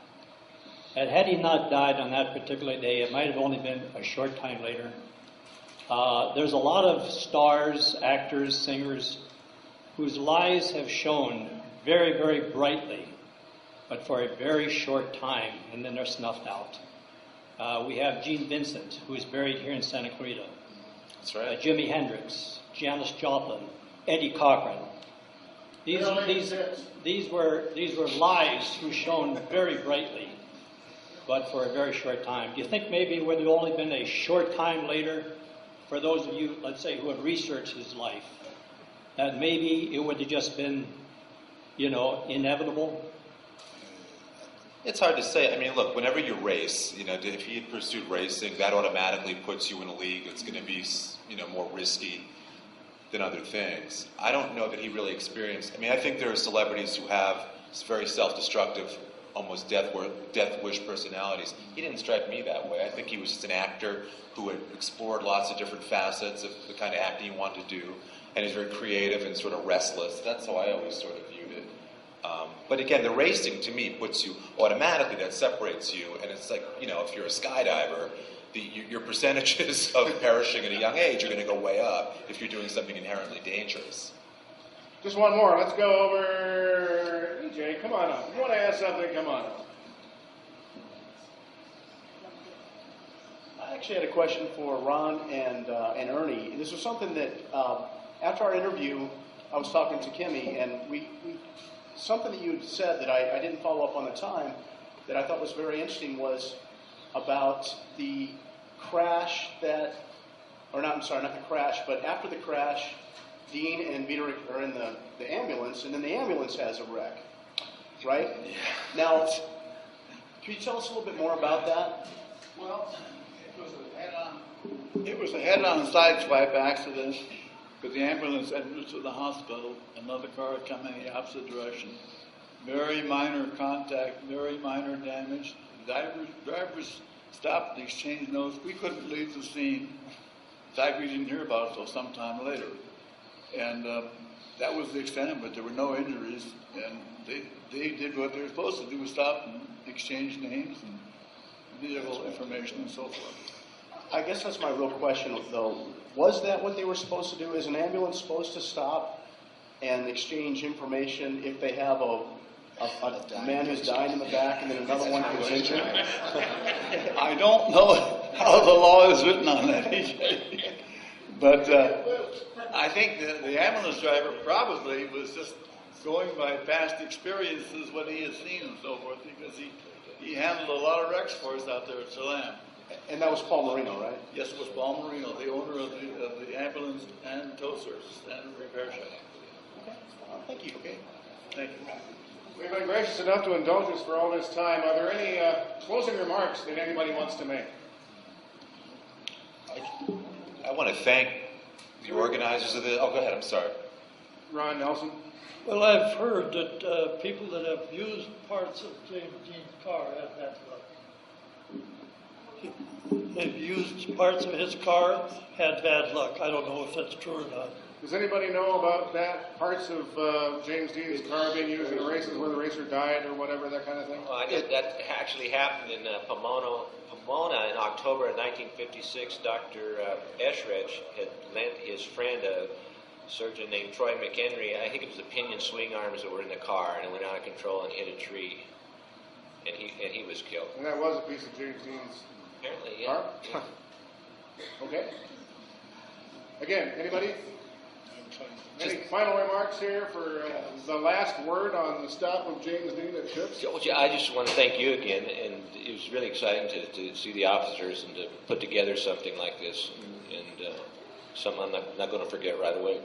Speaker 18: that had he not died on that particular day, it might have only been a short time later? There's a lot of stars, actors, singers, whose lives have shone very, very brightly, but for a very short time, and then they're snuffed out. We have Gene Vincent, who is buried here in Santa Clarita.
Speaker 14: That's right.
Speaker 18: Jimi Hendrix, Janis Joplin, Eddie Cochran. These were lives who shone very brightly, but for a very short time. Do you think maybe it would have only been a short time later, for those of you, let's say, who have researched his life, that maybe it would have just been, inevitable?
Speaker 14: It's hard to say. I mean, look, whenever you race, if he had pursued racing, that automatically puts you in a league that's going to be, more risky than other things. I don't know that he really experienced. I mean, I think there are celebrities who have very self-destructive, almost death wish personalities. He didn't strike me that way. I think he was just an actor who had explored lots of different facets of the kind of acting he wanted to do, and he's very creative and sort of restless. That's how I always sort of viewed it. But again, the racing to me puts you automatically, that separates you, and it's like, if you're a skydiver, your percentages of perishing at a young age are going to go way up if you're doing something inherently dangerous.
Speaker 12: Just one more. Let's go over. EJ, come on up. If you want to ask something, come on up.
Speaker 19: I actually had a question for Ron and Ernie. This was something that, after our interview, I was talking to Kimmy, and something that you had said that I didn't follow up on the time that I thought was very interesting was about the crash not the crash, but after the crash, Dean and Vita are in the ambulance, and then the ambulance has a wreck, right? Yeah. Now, can you tell us a little bit more about that?
Speaker 7: Well, it was a head-on sideswipe accident, because the ambulance entered to the hospital, another car coming in the opposite direction. Very minor contact, very minor damage. Drivers stopped and exchanged notes. We couldn't leave the scene. In fact, we didn't hear about it until sometime later. And that was the extent of it. There were no injuries, and they did what they were supposed to do, was stop and exchange names and vehicle information and so forth.
Speaker 19: I guess that's my real question, though. Was that what they were supposed to do? Is an ambulance supposed to stop and exchange information if they have a man who's dying in the back and then another one who's injured?
Speaker 7: I don't know how the law is written on that, But I think the ambulance driver probably was just going by past experiences, what he had seen and so forth, because he handled a lot of wrecks for us out there at Salam.
Speaker 19: And that was Paul Marino, right?
Speaker 7: Yes, it was Paul Marino, the owner of the ambulance and tow service and repair shop.
Speaker 19: Okay. Thank you.
Speaker 7: Okay. Thank you.
Speaker 2: We've been gracious enough to indulge us for all this time. Are there any closing remarks that anybody wants to make?
Speaker 14: I want to thank the organizers of the, oh, go ahead, I'm sorry.
Speaker 2: Ron Nelson?
Speaker 9: Well, I've heard that people that have used parts of James Dean's car have bad luck. They've used parts of his car, had bad luck. I don't know if that's true or not.
Speaker 2: Does anybody know about that, parts of James Dean's car being used in races where the racer died or whatever, that kind of thing?
Speaker 11: Well, that actually happened in Pomona in October of 1956. Dr. Eshrich had lent his friend, a surgeon named Troy McHenry, I think it was the pinion swing arms that were in the car, and it went out of control and hit a tree. And he was killed.
Speaker 2: And that was a piece of James Dean's
Speaker 11: Apparently, yeah.
Speaker 2: car? Okay. Again, anybody? Any final remarks here for the last word on the stop of James Dean at Trips?
Speaker 11: I just want to thank you again, and it was really exciting to see the officers and to put together something like this, and something I'm not going to forget right away.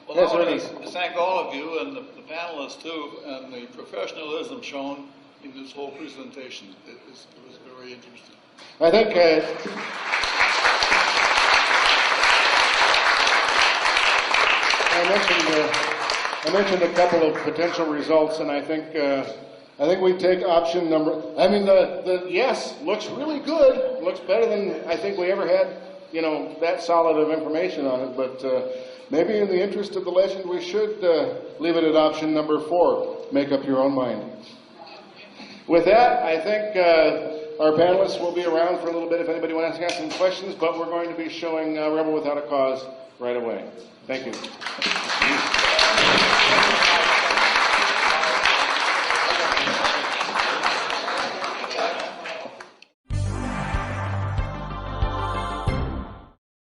Speaker 7: Well, I want to thank all of you and the panelists too, and the professionalism shown in this whole presentation. It was very interesting.
Speaker 2: I think I mentioned a couple of potential results, and I think we take option number. I mean, the yes looks really good. Looks better than I think we ever had. You know, that solid of information on it. But maybe in the interest of the legend, we should leave it at option number 4. Make up your own mind. With that, I think our panelists will be around for a little bit if anybody wants to ask some questions. But we're going to be showing Rebel Without a Cause right away. Thank you.